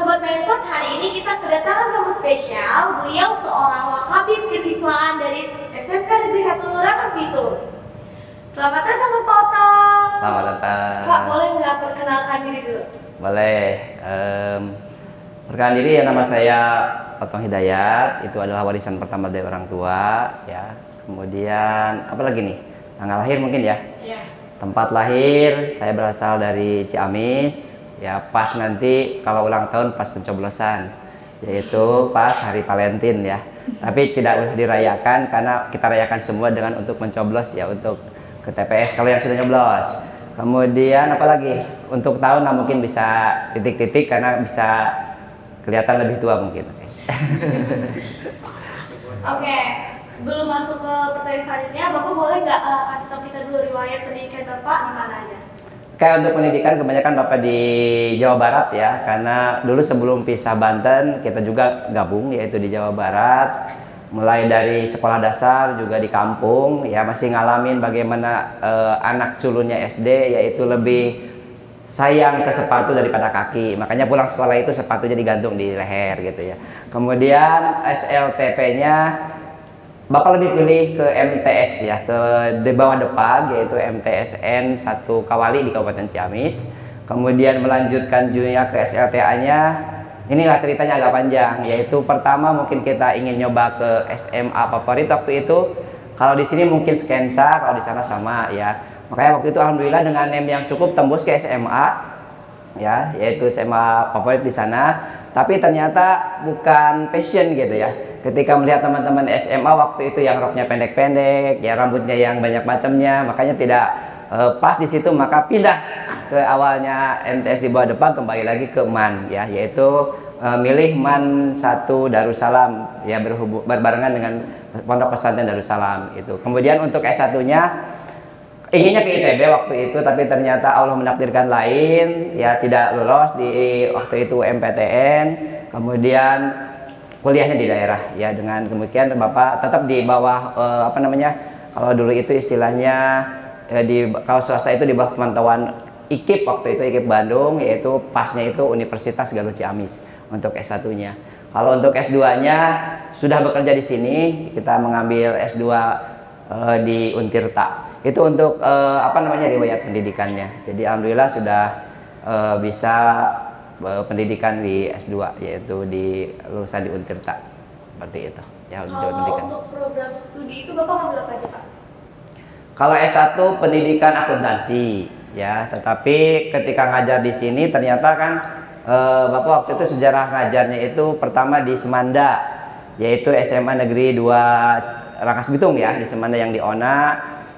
Sobat Mentor, hari ini kita kedatangan tamu spesial. Beliau seorang wakabit kesiswaan dari SMK Negeri 1 Rangkas Bitung. Selamat datang Bapak Otto. Selamat datang. Pak, boleh nggak perkenalkan diri dulu? Boleh. Perkenalkan diri, ya, nama saya Otto Hidayat. Itu adalah warisan pertama dari orang tua, ya. Kemudian apa lagi nih? Tanggal lahir mungkin ya. Iya. Tempat lahir saya berasal dari Ciamis. Ya, pas nanti kalau ulang tahun pas pencoblosan, yaitu pas hari Valentine ya. Tapi tidak usah dirayakan karena kita rayakan semua dengan untuk mencoblos ya, untuk ke TPS kalau yang sudah nyoblos. Kemudian apalagi untuk tahun, nah mungkin bisa titik-titik karena bisa kelihatan lebih tua mungkin. Oke, sebelum masuk ke pertanyaan selanjutnya, Bapak boleh nggak kasih tahu kita dulu riwayat pendidikan Bapak di mana aja? Kayak untuk pendidikan kebanyakan Bapak di Jawa Barat ya, karena dulu sebelum pisah Banten kita juga gabung yaitu di Jawa Barat. Mulai dari sekolah dasar juga di kampung ya, masih ngalamin bagaimana anak culunnya SD yaitu lebih sayang ke sepatu daripada kaki. Makanya pulang sekolah itu sepatunya digantung di leher gitu ya. Kemudian SLTP-nya Bapak lebih pilih ke MTS ya, ke di bawah Depag yaitu MTSN 1 Kawali di Kabupaten Ciamis. Kemudian melanjutkan juga ke SLTA-nya. Inilah ceritanya agak panjang, yaitu pertama mungkin kita ingin nyoba ke SMA favorit waktu itu. Kalau di sini mungkin Skensa, kalau di sana sama ya. Makanya waktu itu alhamdulillah dengan name yang cukup tembus ke SMA ya, yaitu SMA favorit di sana. Tapi ternyata bukan passion gitu ya. Ketika melihat teman-teman SMA waktu itu yang roknya pendek-pendek, ya rambutnya yang banyak macamnya, makanya tidak pas di situ, maka pindah ke awalnya MTS di bawah Depag, kembali lagi ke MAN ya, yaitu milih MAN 1 Darussalam ya, berbarengan dengan Pondok Pesantren Darussalam itu. Kemudian untuk S1-nya inginnya ke ITB waktu itu, tapi ternyata Allah menakdirkan lain ya, tidak lolos di waktu itu MPTN. Kemudian kuliahnya di daerah ya, dengan demikian Bapak tetap di bawah apa namanya, kalau dulu itu istilahnya kalau swasta itu di bawah pemantauan IKIP waktu itu, IKIP Bandung, yaitu pasnya itu Universitas Galuh Ciamis untuk S1-nya. Kalau untuk S2-nya sudah bekerja di sini, kita mengambil S2 di Untirta. Itu untuk apa namanya, riwayat pendidikannya. Jadi alhamdulillah sudah bisa pendidikan di S2 yaitu di lulusan di Untirta, seperti itu ya. Kalau untuk program studi itu Bapak ngambil apa aja Pak? Kalau S1 pendidikan akuntansi ya, tetapi ketika ngajar di sini ternyata kan Bapak waktu itu sejarah ngajarnya itu pertama di Semanda, yaitu SMA Negeri 2 Rangkas Bitung ya, di Semanda yang di ONA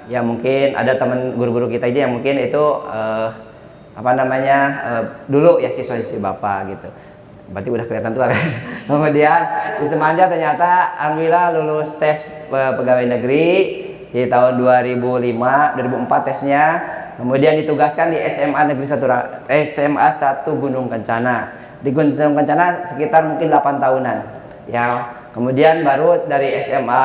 ya. Mungkin ada teman guru-guru kita ini yang mungkin itu apa namanya, dulu ya siswa-siswi Bapak gitu, berarti udah kelihatan tua kan. Kemudian di Semanja ternyata alhamdulillah lulus tes pegawai negeri di tahun 2004 tesnya. Kemudian ditugaskan di SMA Negeri 1 SMA 1 Gunung Kencana. Di Gunung Kencana sekitar mungkin 8 tahunan ya. Kemudian baru dari SMA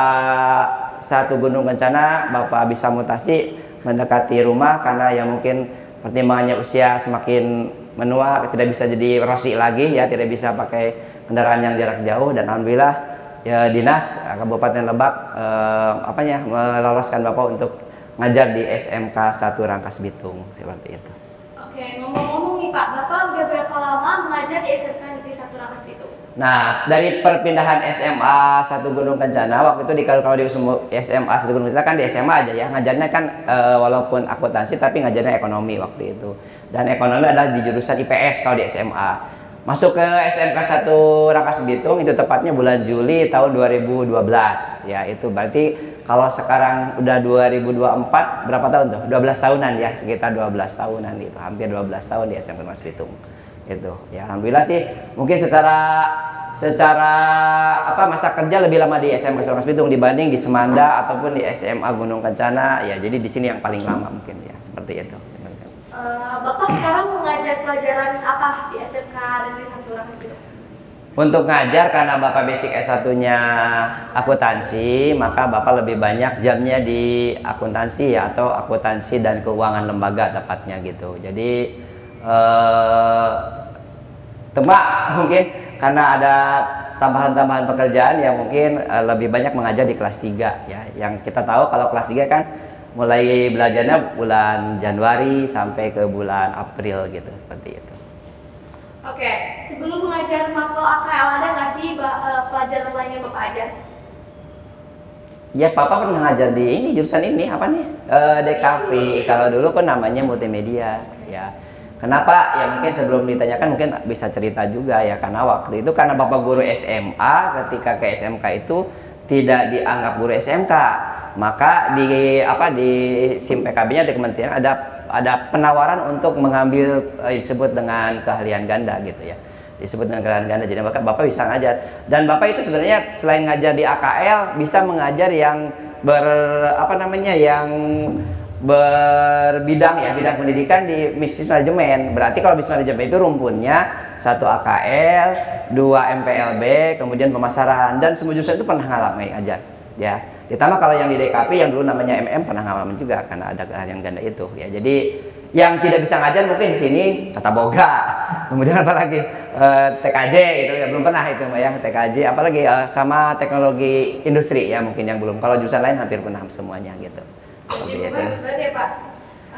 1 Gunung Kencana Bapak bisa mutasi mendekati rumah, karena ya mungkin pertimbangannya usia semakin menua, tidak bisa jadi rosi lagi ya, tidak bisa pakai kendaraan yang jarak jauh. Dan alhamdulillah ya, Dinas Kabupaten Lebak meloloskan Bapak untuk ngajar di SMK 1 Rangkas Bitung, seperti itu. Oke, ngomong-ngomong nih Pak, Bapak udah berapa lama mengajar di SMK Negeri 1 Rangkas Bitung? Nah, dari perpindahan SMA 1 Gunung Kencana waktu itu kalau di SMA 1 Gunung Kencana kan di SMA aja ya, ngajarnya kan walaupun akuntansi tapi ngajarnya ekonomi waktu itu. Dan ekonomi adalah di jurusan IPS kalau di SMA. Masuk ke SMK 1 Rangkas Bitung itu tepatnya bulan Juli tahun 2012 ya. Itu berarti kalau sekarang udah 2024 berapa tahun tuh? 12 tahunan ya, sekitar 12 tahunan itu, hampir 12 tahun di SMK Rangkas Bitung. Itu ya, alhamdulillah sih mungkin secara apa masa kerja lebih lama di SMK Rangkas Bitung dibanding di Semanda ataupun di SMA Gunung Kencana ya. Jadi di sini yang paling lama mungkin ya, seperti itu. Bapak sekarang mengajar pelajaran apa di SMK Negeri 1 Rangkas Bitung? Untuk ngajar, karena Bapak basic S1-nya akuntansi, maka Bapak lebih banyak jamnya di akuntansi ya, atau akuntansi dan keuangan lembaga tepatnya gitu. Jadi Cuma mungkin karena ada tambahan-tambahan pekerjaan yang mungkin lebih banyak mengajar di kelas 3 ya. Yang kita tahu kalau kelas 3 kan mulai belajarnya bulan Januari sampai ke bulan April gitu, seperti itu. Oke, sebelum mengajar mapel AKL ada nggak sih pelajaran lain yang Bapak ajar? Ya, Papa pernah ngajar di ini jurusan ini apa nih? DKV. Kalau dulu kan namanya multimedia ya. Kenapa? Ya mungkin sebelum ditanyakan mungkin bisa cerita juga ya, karena waktu itu karena Bapak guru SMA, ketika ke SMK itu tidak dianggap guru SMK. Maka di SIM PKB-nya di kementerian ada penawaran untuk mengambil disebut dengan keahlian ganda gitu ya. Disebut dengan keahlian ganda. Jadi Bapak bisa ngajar. Dan Bapak itu sebenarnya selain ngajar di AKL bisa mengajar yang yang berbidang ya, bidang pendidikan di bisnis manajemen. Berarti kalau bisnis manajemen itu rumpunnya 1 AKL, 2 MPLB, kemudian pemasaran, dan semua jurusan itu pernah ngalamin ajar ya. Ditambah kalau yang di DKP yang dulu namanya MM pernah ngalamin juga karena ada keahlian ganda itu ya. Jadi yang tidak bisa ngajar mungkin di sini tata boga, kemudian apalagi TKJ itu ya belum pernah itu ya, TKJ apalagi sama teknologi industri ya mungkin yang belum. Kalau jurusan lain hampir pernah semuanya gitu. Jadi bagus banget ya Pak.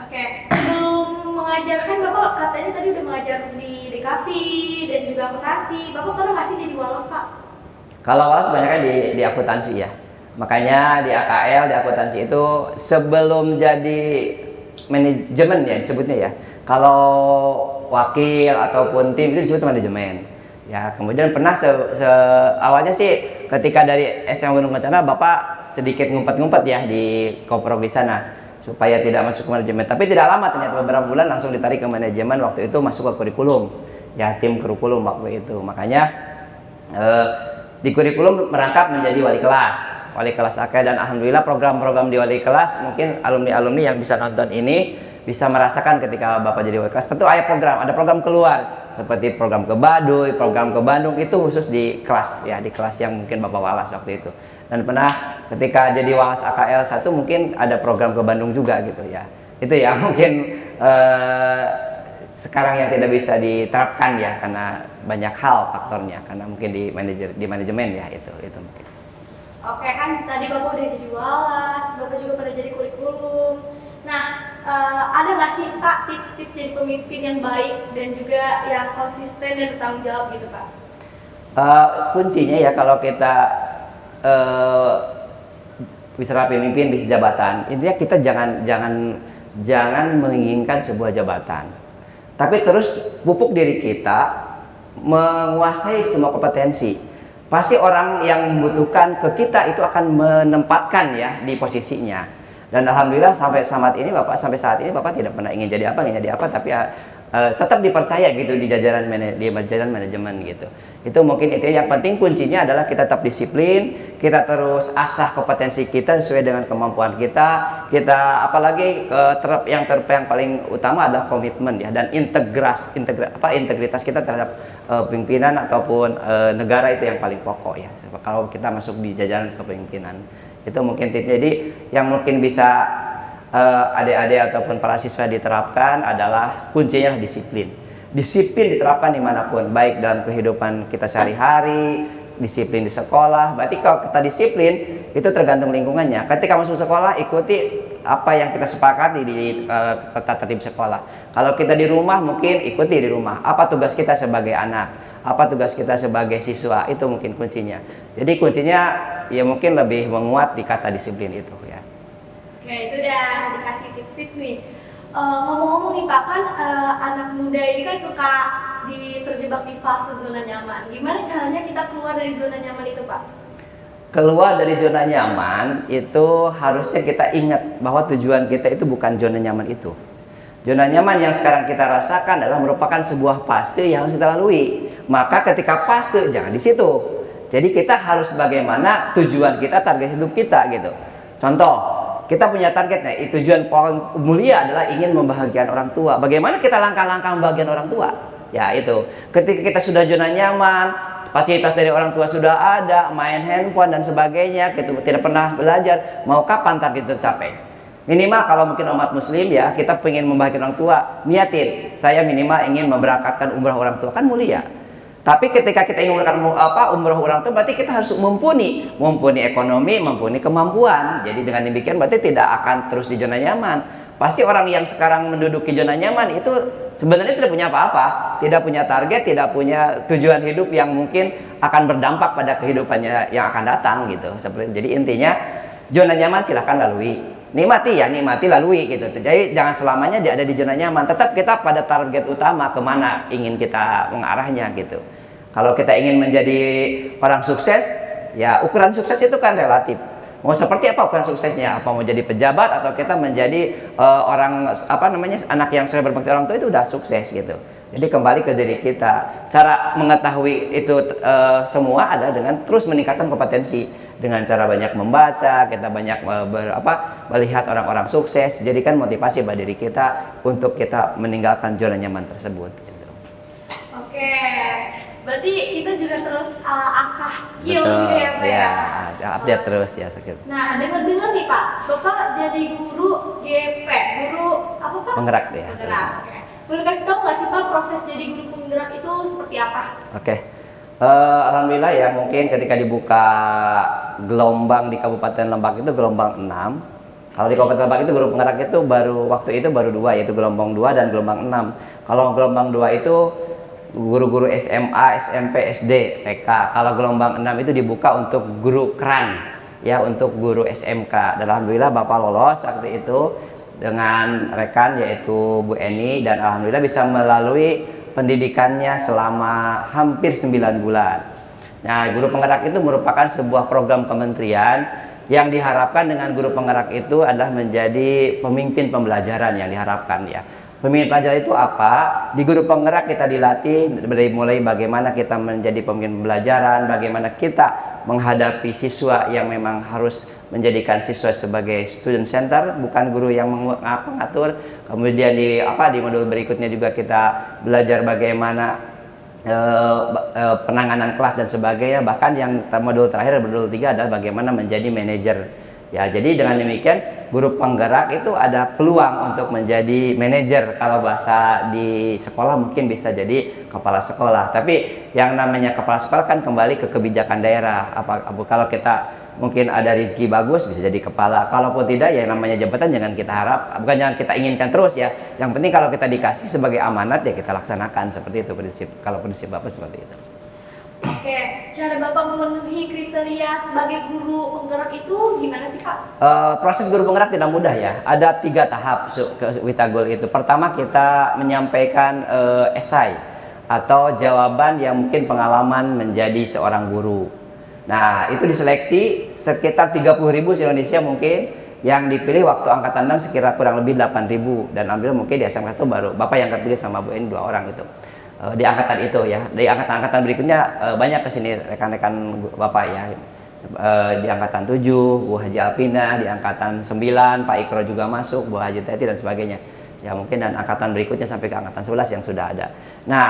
Oke, sebelum mengajarkan Bapak katanya tadi udah mengajar di DKV dan juga akuntansi. Bapak pernah nggak sih jadi walos Pak? Kalau walos banyaknya di akuntansi ya. Makanya di AKL, di akuntansi itu sebelum jadi manajemen ya disebutnya ya. Kalau wakil ataupun tim itu disebut manajemen. Ya, kemudian pernah awalnya sih ketika dari SMA Gunung Kencana Bapak sedikit ngumpet-ngumpet ya di koprok di sana supaya tidak masuk ke manajemen. Tapi tidak lama ternyata beberapa bulan langsung ditarik ke manajemen, waktu itu masuk ke kurikulum. Ya, tim kurikulum waktu itu. Makanya di kurikulum merangkap menjadi wali kelas AKL, dan alhamdulillah program-program di wali kelas mungkin alumni-alumni yang bisa nonton ini bisa merasakan ketika Bapak jadi wali kelas. Tentu ada program keluar seperti program ke Baduy, program ke Bandung, itu khusus di kelas ya, di kelas yang mungkin Bapak walas waktu itu. Dan pernah ketika jadi walas AKL 1 mungkin ada program ke Bandung juga gitu ya. Itu ya mungkin sekarang yang tidak bisa diterapkan ya karena banyak hal faktornya, karena mungkin di manajemen ya itu mungkin. Oke, kan tadi Bapak udah jadi walas, Bapak juga pernah jadi kurikulum. Nah, ada nggak sih Pak tips-tips jadi pemimpin yang baik dan juga yang konsisten dan bertanggung jawab gitu Pak? Kuncinya ya kalau kita bicara pemimpin, bisnis jabatan, intinya kita jangan menginginkan sebuah jabatan, tapi terus pupuk diri kita menguasai semua kompetensi. Pasti orang yang membutuhkan ke kita itu akan menempatkan ya di posisinya. Dan alhamdulillah sampai saat ini Bapak tidak pernah ingin jadi apa, tapi tetap dipercaya gitu di jajaran manajemen gitu. Itu mungkin itu yang penting, kuncinya adalah kita tetap disiplin, kita terus asah kompetensi kita sesuai dengan kemampuan kita. Apalagi yang paling utama adalah komitmen ya, dan integritas kita terhadap pimpinan ataupun negara, itu yang paling pokok ya. Kalau kita masuk di jajaran kepemimpinan, itu mungkin tipsnya. Jadi yang mungkin bisa adik-adik ataupun para siswa diterapkan adalah kuncinya disiplin. Disiplin diterapkan dimanapun, baik dalam kehidupan kita sehari-hari, disiplin di sekolah. Berarti kalau kita disiplin itu tergantung lingkungannya. Ketika masuk sekolah, ikuti apa yang kita sepakati di tata tertib sekolah. Kalau kita di rumah, mungkin ikuti di rumah. Apa tugas kita sebagai anak? Apa tugas kita sebagai siswa? Itu mungkin kuncinya. Jadi kuncinya ya mungkin lebih menguat di kata disiplin itu ya. Oke, itu udah dikasih tips-tips nih. Ngomong-ngomong nih Pak, kan anak muda ini kan suka terjebak di fase zona nyaman. Gimana caranya kita keluar dari zona nyaman itu Pak? Keluar dari zona nyaman itu harusnya kita ingat bahwa tujuan kita itu bukan zona nyaman itu. Zona nyaman yang sekarang kita rasakan adalah merupakan sebuah fase yang harus kita lalui. Maka ketika fase, jangan di situ. Jadi kita harus bagaimana tujuan kita, target hidup kita gitu. Contoh, kita punya target nih, tujuan paling mulia adalah ingin membahagiakan orang tua. Bagaimana kita langkah-langkah membahagiakan orang tua? Ya itu. Ketika kita sudah zona nyaman, fasilitas dari orang tua sudah ada, main handphone dan sebagainya, kita tidak pernah belajar, mau kapan target itu tercapai? Minimal kalau mungkin umat muslim ya, kita pengen membahagiakan orang tua, niatin, saya minimal ingin memberangkatkan umrah orang tua, kan mulia. Tapi ketika kita ingin menggunakan umroh orang itu berarti kita harus mumpuni ekonomi, mumpuni kemampuan. Jadi dengan demikian berarti tidak akan terus di zona nyaman. Pasti orang yang sekarang menduduki zona nyaman itu sebenarnya tidak punya apa-apa, tidak punya target, tidak punya tujuan hidup yang mungkin akan berdampak pada kehidupannya yang akan datang gitu. Jadi intinya zona nyaman silahkan lalui. Nikmati lalui gitu. Jadi jangan selamanya dia ada di zona nyaman. Tetap kita pada target utama kemana ingin kita mengarahnya gitu. Kalau kita ingin menjadi orang sukses, ya ukuran sukses itu kan relatif. Mau seperti apa ukuran suksesnya? Apa mau jadi pejabat atau kita menjadi anak yang sudah berbakti orang tua itu udah sukses gitu. Jadi kembali ke diri kita. Cara mengetahui itu semua adalah dengan terus meningkatkan kompetensi. Dengan cara banyak membaca, kita banyak melihat orang-orang sukses, jadikan motivasi bagi diri kita untuk kita meninggalkan zona nyaman tersebut. Gitu. Oke, berarti kita juga terus asah skill juga ya Pak ya? Ya, update terus ya skill. Nah, dengar-dengar nih Pak, Bapak jadi guru GP, guru apa Pak? Penggerak ya. Penggerak. Oke. Boleh kasih tahu nggak sih Pak proses jadi guru penggerak itu seperti apa? Oke. Alhamdulillah ya, mungkin ketika dibuka gelombang di Kabupaten Lebak itu gelombang 6. Kalau di Kabupaten Lebak itu guru penggerak itu waktu itu baru 2, yaitu gelombang 2 dan gelombang 6. Kalau gelombang 2 itu guru-guru SMA, SMP, SD, TK. Kalau gelombang 6 itu dibuka untuk guru keran, ya, untuk guru SMK. Dan alhamdulillah Bapak lolos waktu itu dengan rekan yaitu Bu Eni, dan alhamdulillah bisa melalui pendidikannya selama hampir 9 bulan. Nah, guru penggerak itu merupakan sebuah program kementerian yang diharapkan dengan guru penggerak itu adalah menjadi pemimpin pembelajaran yang diharapkan ya. Pemimpin pelajaran itu apa? Di guru penggerak kita dilatih dari mulai bagaimana kita menjadi pemimpin pembelajaran, bagaimana kita menghadapi siswa yang memang harus menjadikan siswa sebagai student center, bukan guru yang mengatur. Kemudian di modul berikutnya juga kita belajar bagaimana penanganan kelas dan sebagainya. Bahkan yang modul terakhir, modul 3 adalah bagaimana menjadi manajer. Ya, jadi dengan demikian guru penggerak itu ada peluang untuk menjadi manajer. Kalau bahasa di sekolah mungkin bisa jadi kepala sekolah. Tapi yang namanya kepala sekolah kan kembali ke kebijakan daerah. Kalau kita mungkin ada rezeki bagus bisa jadi kepala. Kalaupun tidak, ya namanya jabatan jangan kita jangan kita inginkan terus ya. Yang penting kalau kita dikasih sebagai amanat ya kita laksanakan, seperti itu prinsip. Kalau prinsip Bapak seperti itu. Oke, cara Bapak memenuhi kriteria sebagai guru penggerak itu gimana sih Pak? Proses guru penggerak tidak mudah ya. Ada 3 tahap ke Witagul itu. Pertama kita menyampaikan esai atau jawaban yang mungkin pengalaman menjadi seorang guru. Nah, itu diseleksi sekitar 30.000 se-Indonesia mungkin, yang dipilih waktu angkatan 6 sekira kurang lebih 8.000, dan alhamdulillah mungkin di SMK itu baru Bapak yang terpilih sama Bu Eni 2 orang itu. Di angkatan itu ya. Di angkatan-angkatan berikutnya banyak kesini rekan-rekan Bapak ya. Di angkatan 7 Bu Haji Alpina, di angkatan 9 Pak Ikro juga masuk, Bu Haji Teti dan sebagainya. Ya mungkin, dan angkatan berikutnya sampai ke angkatan 11 yang sudah ada. Nah,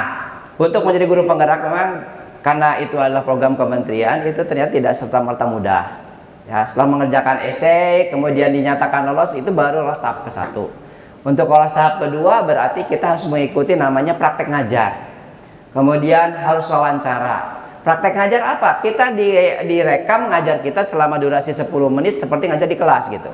untuk menjadi guru penggerak memang karena itu adalah program kementerian, itu ternyata tidak serta-merta mudah. Ya, setelah mengerjakan esai kemudian dinyatakan lolos, itu baru lolos tahap ke-1. Untuk lolos tahap kedua berarti kita harus mengikuti namanya praktek ngajar. Kemudian harus wawancara. Praktek ngajar apa? Kita direkam ngajar kita selama durasi 10 menit seperti ngajar di kelas gitu.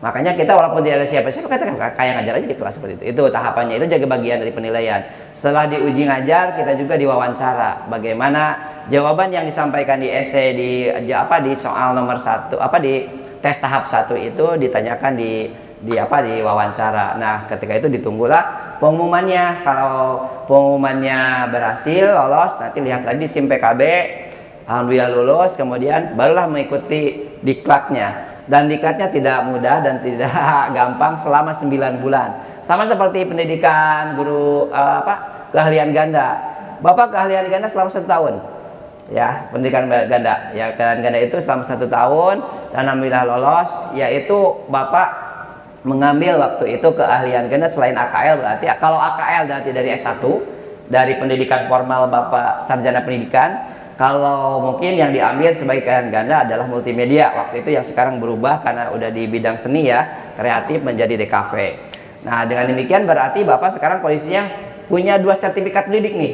Makanya kita walaupun tidak ada siapa-siapa, kita kayak ngajar aja di kelas seperti itu. Itu tahapannya, itu jadi bagian dari penilaian. Setelah diuji ngajar, kita juga diwawancara. Bagaimana jawaban yang disampaikan di esai di soal nomor 1, di tes tahap 1 itu ditanyakan di wawancara. Nah, ketika itu ditunggulah pengumumannya. Kalau pengumumannya berhasil lolos, nanti lihat lagi SIM PKB, alhamdulillah lulus, kemudian barulah mengikuti diklatnya. Dan diklatnya tidak mudah dan tidak gampang selama 9 bulan. Sama seperti pendidikan guru keahlian ganda. Bapak keahlian ganda selama 1 tahun. Ya, pendidikan ganda. Ya, keahlian ganda itu selama 1 tahun dan alhamdulillah lolos, yaitu Bapak mengambil waktu itu keahlian ganda selain AKL. Berarti kalau AKL berarti dari S1, dari pendidikan formal Bapak sarjana pendidikan. Kalau mungkin yang diambil sebagai keahlian ganda adalah multimedia. Waktu itu yang sekarang berubah karena udah di bidang seni ya, kreatif menjadi DKV. Nah, dengan demikian berarti Bapak sekarang posisinya punya 2 sertifikat pendidik nih.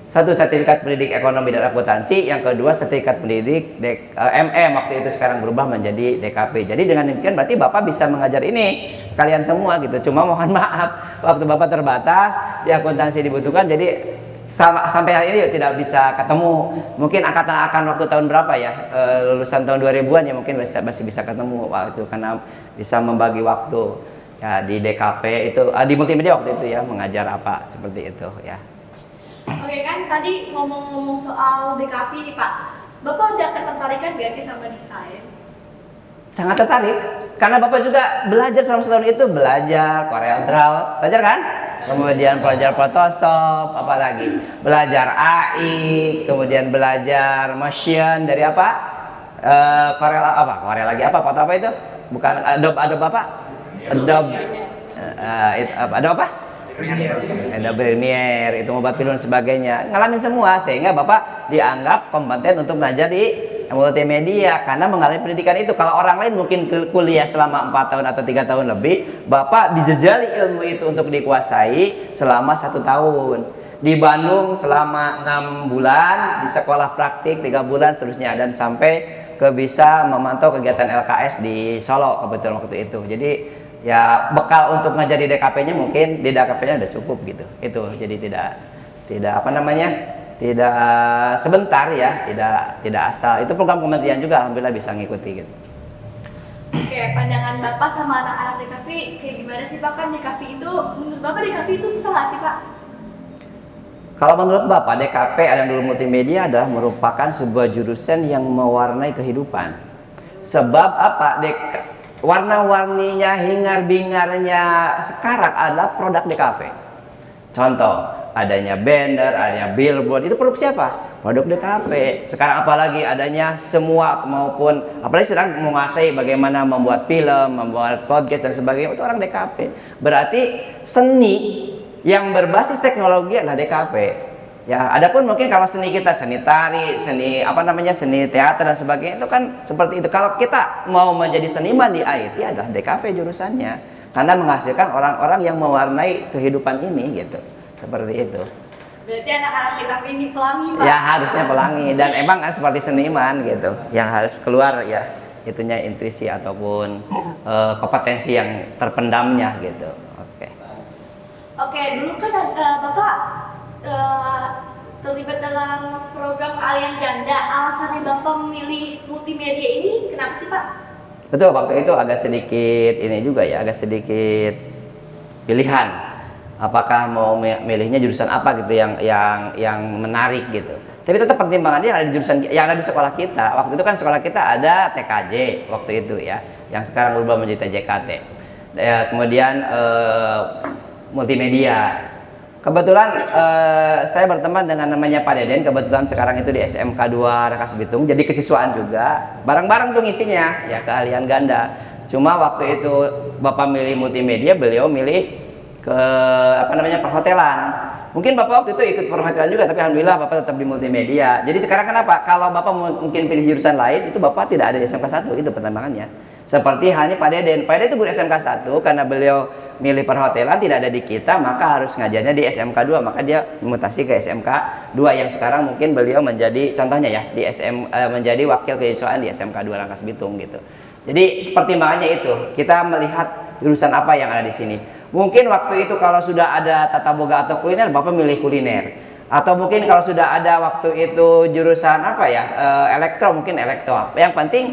Satu sertifikat pendidik ekonomi dan akuntansi, yang kedua sertifikat pendidik MM, waktu itu sekarang berubah menjadi DKP. Jadi dengan demikian berarti Bapak bisa mengajar ini kalian semua gitu. Cuma mohon maaf waktu Bapak terbatas, di akuntansi dibutuhkan, jadi sampai hari ini tidak bisa ketemu. Mungkin akan waktu tahun berapa ya, lulusan tahun 2000-an ya mungkin masih bisa ketemu waktu, karena bisa membagi waktu ya di DKP itu, di multimedia waktu itu ya, mengajar apa seperti itu ya. Oke, kan tadi ngomong-ngomong soal DKV nih Pak, Bapak ada ketertarikan gak sih sama desain? Sangat tertarik, karena Bapak juga belajar selama setahun itu, belajar CorelDRAW, belajar kan? Kemudian belajar Photoshop, apa lagi? Belajar AI, kemudian belajar motion dari apa? Corel lagi apa? Foto apa itu? Bukan Adobe apa? Adobe apa? Adobe Premiere, itu membuat film dan sebagainya, ngalamin semua, sehingga Bapak dianggap kompeten untuk belajar di multimedia karena mengalami pendidikan itu. Kalau orang lain mungkin kuliah selama 4 tahun atau 3 tahun lebih, Bapak dijejali ilmu itu untuk dikuasai selama 1 tahun. Di Bandung selama 6 bulan, di sekolah praktik 3 bulan seterusnya, dan sampai ke bisa memantau kegiatan LKS di Solo kebetulan waktu itu. Jadi ya bekal untuk ngajar di DKP-nya mungkin di DKP-nya udah cukup gitu. Itu jadi tidak apa namanya? Tidak sebentar ya, tidak asal. Itu program kementerian juga alhamdulillah bisa ngikuti gitu. Oke, pandangan Bapak sama anak-anak DKV kayak gimana sih Pak? Kan DKV itu, menurut Bapak DKV itu susah nggak sih Pak? Kalau menurut Bapak, DKP ada dulu multimedia adalah merupakan sebuah jurusan yang mewarnai kehidupan. Sebab apa? Warna-warninya, hingar-bingarnya sekarang adalah produk DKV. Contoh, adanya banner, adanya billboard, itu produk siapa? Produk DKV. Sekarang apalagi adanya semua, maupun apalagi sedang menguasai bagaimana membuat film, membuat podcast dan sebagainya, itu orang DKP. Berarti seni yang berbasis teknologi adalah DKP. Ya, adapun mungkin kalau seni kita, seni tari, seni apa namanya, seni teater dan sebagainya, itu kan seperti itu. Kalau kita mau menjadi seniman di IT adalah DKV jurusannya, karena menghasilkan orang-orang yang mewarnai kehidupan ini gitu. Seperti itu. Berarti anak-anak DKV ini pelangi Pak? Ya harusnya pelangi, dan emang kan seperti seniman gitu, yang harus keluar ya itunya, intuisi ataupun kompetensi yang terpendamnya gitu. Oke, dulu kan Bapak terlibat dalam program keahlian ganda. Alasannya Bapak memilih multimedia ini kenapa sih Pak? Betul, waktu itu agak sedikit ini juga ya, agak sedikit pilihan. Apakah mau milihnya jurusan apa gitu yang menarik gitu. Tapi tetap pertimbangannya ada di jurusan yang ada di sekolah kita. Waktu itu kan sekolah kita ada TKJ waktu itu ya, yang sekarang berubah menjadi TJKT. Kemudian multimedia. Kebetulan saya berteman dengan namanya Pak Deden, kebetulan sekarang itu di SMK 2 Rangkas Bitung, jadi kesiswaan juga. Bareng-bareng tuh ngisinya, ya keahlian ganda. Cuma waktu itu Bapak milih multimedia, beliau milih ke apa namanya, perhotelan. Mungkin Bapak waktu itu ikut perhotelan juga, tapi alhamdulillah Bapak tetap di multimedia. Jadi sekarang kenapa? Kalau Bapak mungkin pilih jurusan lain, itu Bapak tidak ada di SMK 1, itu pertimbangannya. Seperti halnya Pak Deden. Pak Deden itu guru SMK 1, karena beliau milih perhotelan tidak ada di kita, maka harus ngajarnya di SMK 2, maka dia mutasi ke SMK 2 yang sekarang mungkin beliau menjadi contohnya ya di menjadi wakil kesiswaan di SMK 2 Rangkas Bitung gitu. Jadi pertimbangannya itu, kita melihat jurusan apa yang ada di sini. Mungkin waktu itu kalau sudah ada tata boga atau kuliner, Bapak milih kuliner. Atau mungkin kalau sudah ada waktu itu jurusan apa ya, elektro, mungkin elektro. Yang penting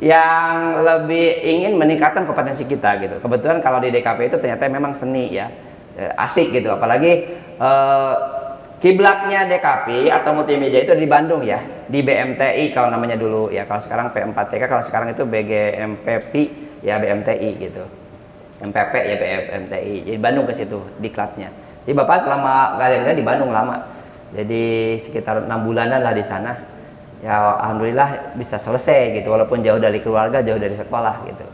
yang lebih ingin meningkatkan kompetensi kita gitu. Kebetulan kalau di DKP itu ternyata memang seni ya, asik gitu. Apalagi kiblatnya DKP atau multimedia itu di Bandung ya, di BMTI kalau namanya dulu ya. Kalau sekarang P4TK, kalau sekarang itu BGMPP ya, BMTI gitu. MPP ya, BMTI. Jadi Bandung ke situ diklatnya. Jadi Bapak selama karirnya di Bandung lama. Jadi sekitar 6 bulanan lah di sana. Ya alhamdulillah bisa selesai gitu, walaupun jauh dari keluarga, jauh dari sekolah gitu.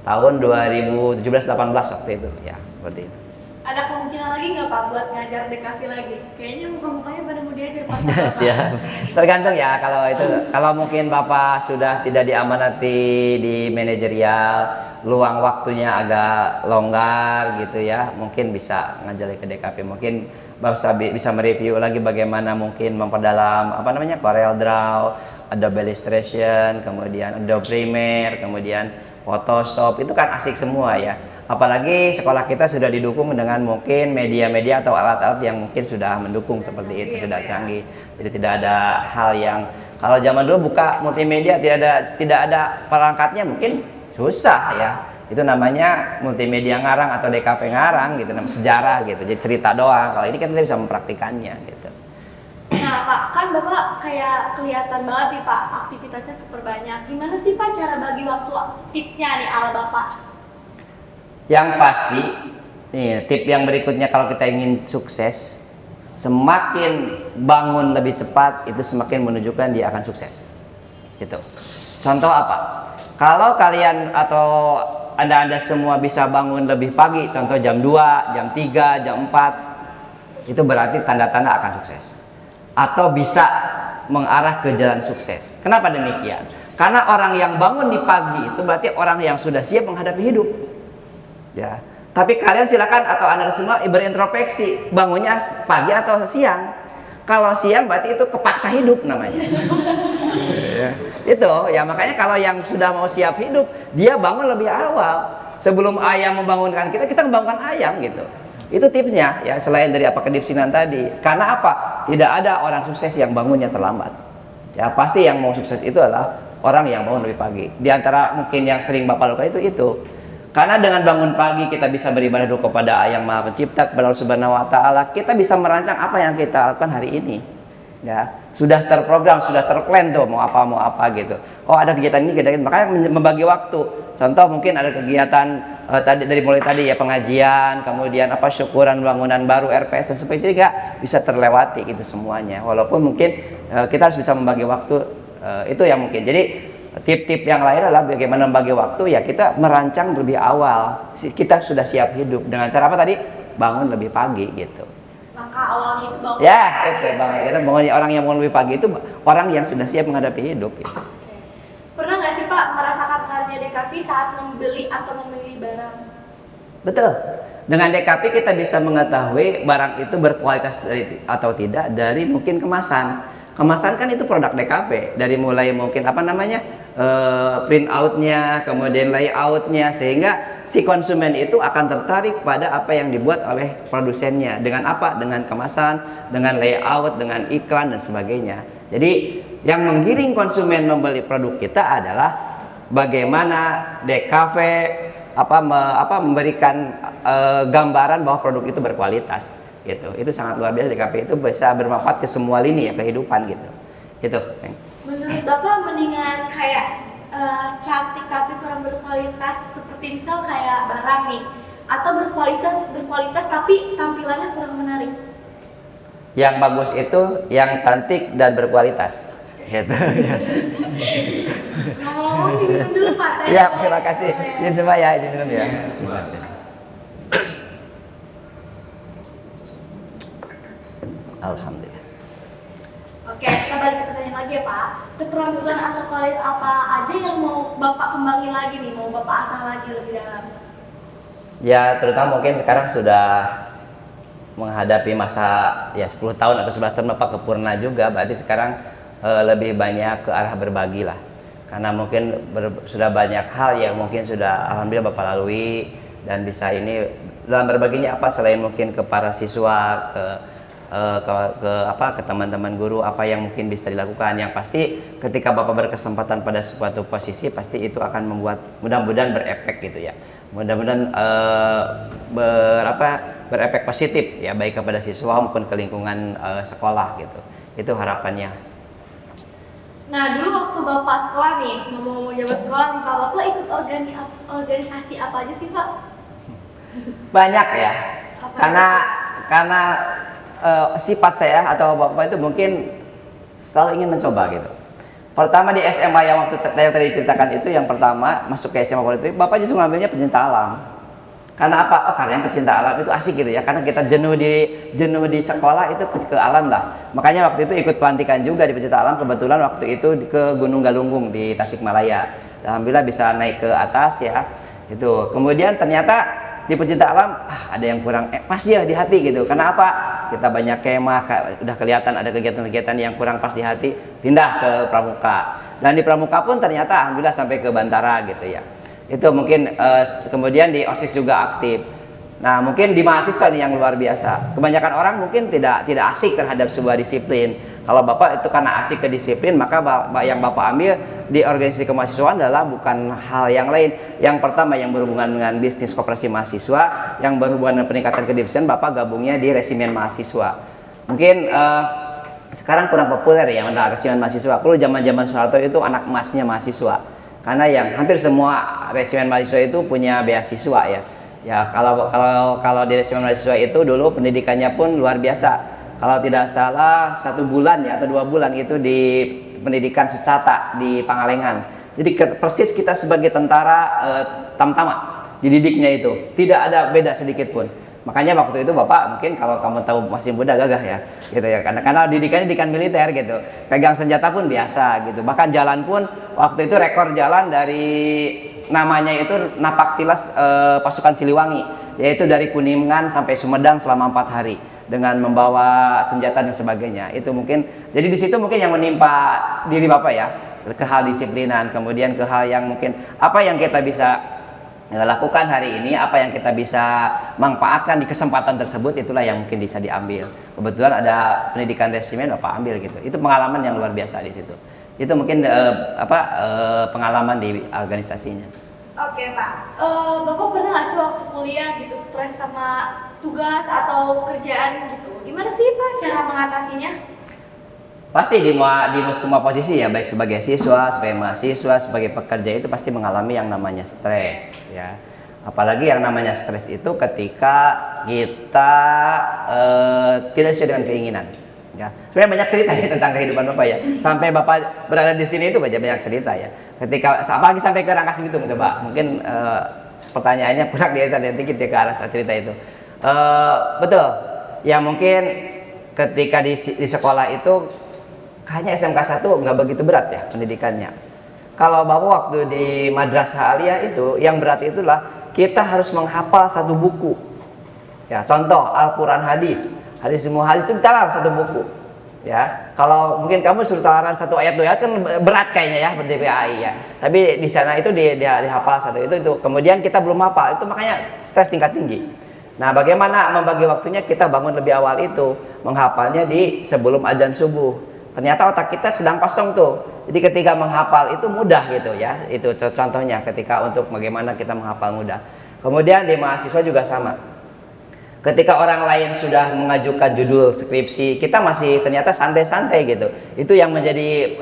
Tahun 2017-18 waktu itu ya, seperti itu. Ada kemungkinan lagi nggak Pak buat ngajar DKV lagi? Kayaknya muka-mukanya pada mau diajar pas. Siap. Tergantung ya kalau itu, kalau mungkin Bapak sudah tidak diamanati di manajerial, luang waktunya agak longgar gitu ya, mungkin bisa ngajar ke DKV. Mungkin Bapak bisa mereview lagi bagaimana mungkin memperdalam apa namanya Corel Draw, Adobe Illustration, kemudian Adobe Premiere, kemudian Photoshop, itu kan asik semua ya. Apalagi sekolah kita sudah didukung dengan mungkin media-media atau alat-alat yang mungkin sudah mendukung seperti itu, sudah canggih. Jadi tidak ada hal yang kalau zaman dulu buka multimedia tidak ada perangkatnya mungkin susah ya. Itu namanya multimedia ngarang atau DKV ngarang gitu, namanya sejarah gitu. Jadi cerita doang. Kalau ini kan kita bisa mempraktikannya gitu. Nah Pak, kan Bapak kayak kelihatan banget nih Pak, aktivitasnya super banyak. Gimana sih Pak cara bagi waktu, tipsnya nih ala Bapak? Yang pasti, nih tip yang berikutnya kalau kita ingin sukses, semakin bangun lebih cepat itu semakin menunjukkan dia akan sukses. Gitu. Contoh apa? Kalau kalian atau Anda semua bisa bangun lebih pagi, contoh jam 2, jam 3, jam 4, itu berarti tanda-tanda akan sukses. Atau bisa mengarah ke jalan sukses. Kenapa demikian? Karena orang yang bangun di pagi itu berarti orang yang sudah siap menghadapi hidup. Ya, tapi kalian silakan atau Anda semua berintrospeksi, bangunnya pagi atau siang. Kalau siang berarti itu kepaksa hidup namanya. Ya. Itu ya, makanya kalau yang sudah mau siap hidup, dia bangun lebih awal. Sebelum ayam membangunkan kita membangunkan ayam gitu. Itu tipsnya ya, selain dari apa kedisiplinan tadi. Karena apa? Tidak ada orang sukses yang bangunnya terlambat. Ya, pasti yang mau sukses itu adalah orang yang bangun lebih pagi. Di antara mungkin yang sering Bapak lakukan itu. Karena dengan bangun pagi kita bisa beribadah dulu kepada Yang Maha Pencipta, kepada Allah Subhanahu wa taala, kita bisa merancang apa yang kita lakukan hari ini. Ya, sudah terprogram, sudah terplan tuh mau apa gitu. Oh, ada kegiatan ini, makanya membagi waktu. Contoh mungkin ada kegiatan tadi dari mulai tadi ya pengajian, kemudian apa syukuran bangunan baru RPS dan sebagainya bisa terlewati gitu semuanya. Walaupun mungkin kita harus bisa membagi waktu, itu yang mungkin. Jadi tip-tip yang lain adalah bagaimana membagi waktu ya, kita merancang lebih awal. Kita sudah siap hidup dengan cara apa tadi? Bangun lebih pagi gitu. Langkah awalnya itu bangun. Ya, itu bangun. Kita bangun, orang yang bangun lebih pagi itu orang yang sudah siap menghadapi hidup gitu. Pernah nggak sih Pak merasakan pengaruhnya DKV saat membeli atau memilih barang? Betul. Dengan DKV kita bisa mengetahui barang itu berkualitas atau tidak dari mungkin kemasan. Kemasan kan itu produk DKV, dari mulai mungkin apa namanya print outnya, kemudian layoutnya, sehingga si konsumen itu akan tertarik pada apa yang dibuat oleh produsennya. Dengan apa? Dengan kemasan, dengan layout, dengan iklan dan sebagainya. Jadi yang menggiring konsumen membeli produk kita adalah bagaimana DKV memberikan gambaran bahwa produk itu berkualitas. Gitu. Itu sangat luar biasa. DKV itu bisa bermanfaat ke semua lini ya kehidupan gitu. Gitu. Menurut Bapak mendingan kayak cantik tapi kurang berkualitas, seperti misal kayak barang nih, atau berkualitas tapi tampilannya kurang menarik? Yang bagus itu yang cantik dan berkualitas. Gitu. Ngomong-ngomong diminum dulu Pak. Ya, terima kasih. Izin coba ya, izin minum ya. Alhamdulillah. Oke, kita balik ke pertanyaan lagi ya Pak. Keterampilan atau kualitas apa aja yang mau Bapak kembangin lagi nih, mau Bapak asah lagi lebih dalam? Ya, terutama mungkin sekarang sudah menghadapi masa ya 10 tahun atau 11 tahun Bapak ke Purna juga, berarti sekarang lebih banyak ke arah berbagi lah. Karena mungkin sudah banyak hal yang mungkin sudah alhamdulillah Bapak lalui, dan bisa ini dalam berbaginya apa selain mungkin ke para siswa, ke teman-teman guru, apa yang mungkin bisa dilakukan. Yang pasti ketika Bapak berkesempatan pada suatu posisi, pasti itu akan membuat mudah-mudahan berefek gitu ya. Mudah-mudahan berefek positif ya, baik kepada siswa maupun ke lingkungan sekolah gitu. Itu harapannya. Nah, dulu waktu Bapak sekolah nih, ngomong-ngomong jabat sekolah nih Pak, Bapak ikut organisasi apa aja sih Pak? Banyak ya. Karena sifat saya atau Bapak itu mungkin selalu ingin mencoba gitu. Pertama di SMA yang waktu saya tadi ceritakan itu, yang pertama masuk ke SMA politik, Bapak justru ngambilnya pencinta alam. Karena apa? Oh, karena yang pecinta alam itu asik gitu ya. Karena kita jenuh di sekolah itu ke alam lah. Makanya waktu itu ikut pelantikan juga di pecinta alam. Kebetulan waktu itu ke Gunung Galunggung di Tasikmalaya. Alhamdulillah bisa naik ke atas ya. Itu. Kemudian ternyata di pecinta alam ada yang kurang pas ya di hati gitu. Karena apa? Kita banyak kemah, udah kelihatan ada kegiatan-kegiatan yang kurang pas di hati, pindah ke pramuka. Dan di pramuka pun ternyata alhamdulillah sampai ke Bantara gitu ya. Itu mungkin kemudian di OSIS juga aktif. Nah, mungkin di mahasiswa nih yang luar biasa. Kebanyakan orang mungkin tidak asik terhadap sebuah disiplin. Kalau Bapak itu karena asik ke disiplin, maka yang Bapak ambil di organisasi kemahasiswaan adalah bukan hal yang lain. Yang pertama yang berhubungan dengan bisnis koperasi mahasiswa, yang berhubungan dengan peningkatan kedisiplinan, Bapak gabungnya di resimen mahasiswa. Mungkin sekarang kurang populer ya tentang resimen mahasiswa. Kalau zaman-zaman Soeharto itu anak emasnya mahasiswa. Karena yang hampir semua resimen mahasiswa itu punya beasiswa ya. Ya kalau di resimen mahasiswa itu dulu pendidikannya pun luar biasa. Kalau tidak salah 1 bulan ya atau 2 bulan itu di pendidikan secata di Pangalengan. Jadi persis kita sebagai tentara tamtama dididiknya itu tidak ada beda sedikit pun. Makanya waktu itu Bapak mungkin kalau kamu tahu masih muda gagah ya, gitu ya. Karena didikannya didikan militer gitu, pegang senjata pun biasa gitu. Bahkan jalan pun waktu itu rekor jalan dari namanya itu Napak Tilas pasukan Siliwangi, yaitu dari Kuningan sampai Sumedang selama 4 hari dengan membawa senjata dan sebagainya. Itu mungkin jadi di situ mungkin yang menimpa diri Bapak ya, ke hal disiplinan, kemudian ke hal yang mungkin apa yang kita bisa lakukan hari ini, apa yang kita bisa manfaatkan di kesempatan tersebut, itulah yang mungkin bisa diambil. Kebetulan ada pendidikan resimen Bapak ambil gitu. Itu pengalaman yang luar biasa di situ. Itu mungkin pengalaman di organisasinya. Oke Pak, Bapak pernah nggak sih waktu kuliah gitu stres sama tugas atau kerjaan gitu? Gimana sih Pak cara mengatasinya? Pasti di semua posisi ya, baik sebagai siswa, sebagai mahasiswa, sebagai pekerja itu pasti mengalami yang namanya stres ya. Apalagi yang namanya stres itu ketika kita tidak sesuai dengan keinginan. Ya, sebenarnya banyak cerita ya tentang kehidupan Bapak ya. Sampai Bapak berada di sini itu banyak cerita ya. Ketika apalagi sampai ke Rangkas gitu coba. Mungkin pertanyaannya kurang dikit ya ke arah cerita itu. Betul. Ya mungkin ketika di sekolah itu kayaknya SMK 1 nggak begitu berat ya pendidikannya. Kalau Bapak waktu di Madrasah Aliyah itu yang berat itulah kita harus menghafal 1 buku. Ya, contoh Al-Qur'an hadis semua hadis itu kita harus 1 buku. Ya, kalau mungkin kamu suruh talaran 1 ayat 2 ayat kan berat kayaknya ya PAI ya. Tapi di sana itu dia dihafal 1 itu. Kemudian kita belum hafal itu makanya stres tingkat tinggi. Nah, bagaimana membagi waktunya? Kita bangun lebih awal itu, menghafalnya di sebelum azan subuh. Ternyata otak kita sedang kosong tuh. Jadi ketika menghafal itu mudah gitu ya. Itu contohnya ketika untuk bagaimana kita menghafal mudah. Kemudian di mahasiswa juga sama. Ketika orang lain sudah mengajukan judul skripsi, kita masih ternyata santai-santai gitu. Itu yang menjadi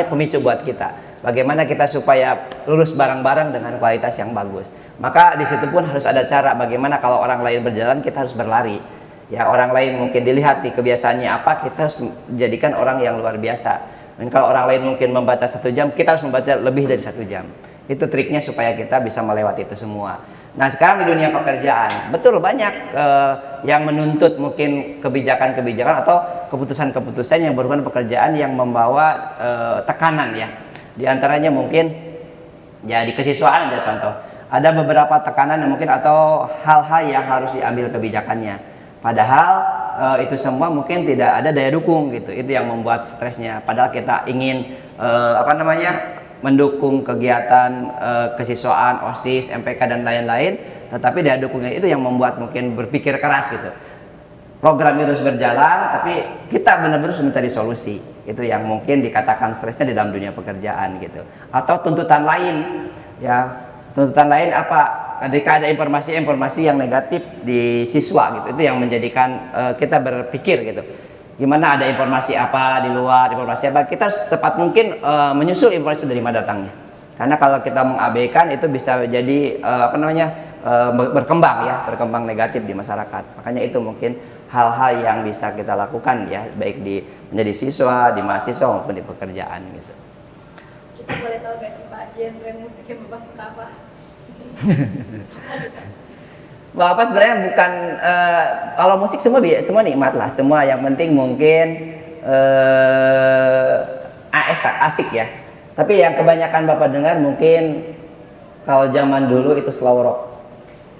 pemicu buat kita. Bagaimana kita supaya lulus bareng-bareng dengan kualitas yang bagus. Maka di situ pun harus ada cara bagaimana kalau orang lain berjalan kita harus berlari. Ya, orang lain mungkin dilihat di kebiasaannya apa, kita harus menjadikan orang yang luar biasa. Dan kalau orang lain mungkin membaca 1 jam, kita harus membaca lebih dari 1 jam. Itu triknya supaya kita bisa melewati itu semua. Nah, sekarang di dunia pekerjaan, betul banyak yang menuntut mungkin kebijakan-kebijakan atau keputusan-keputusan yang berhubungan pekerjaan yang membawa tekanan ya. Di antaranya mungkin ya di kesiswaan aja contoh. Ada beberapa tekanan yang mungkin atau hal-hal yang harus diambil kebijakannya. Padahal itu semua mungkin tidak ada daya dukung gitu. Itu yang membuat stresnya. Padahal kita ingin mendukung kegiatan kesiswaan, OSIS, MPK dan lain-lain, tetapi daya dukungnya itu yang membuat mungkin berpikir keras gitu. Program itu terus berjalan, tapi kita benar-benar harus mencari solusi. Itu yang mungkin dikatakan stresnya di dalam dunia pekerjaan gitu. Atau tuntutan lain, ya tuntutan lain apa? Ketika ada informasi yang negatif di siswa gitu, itu yang menjadikan kita berpikir gitu. Gimana ada informasi apa di luar, informasi apa, kita secepat mungkin menyusul informasi dari mana datangnya. Karena kalau kita mengabaikan itu bisa jadi berkembang negatif di masyarakat. Makanya itu mungkin hal-hal yang bisa kita lakukan ya, baik menjadi siswa, di mahasiswa maupun di pekerjaan gitu. Kita boleh tahu gak sih Pak, genre musik yang Bapak suka apa? Bapak sebenarnya bukan kalau musik semua nikmat lah, semua yang penting mungkin asik ya. Tapi yang kebanyakan Bapak dengar mungkin kalau zaman dulu itu slow rock.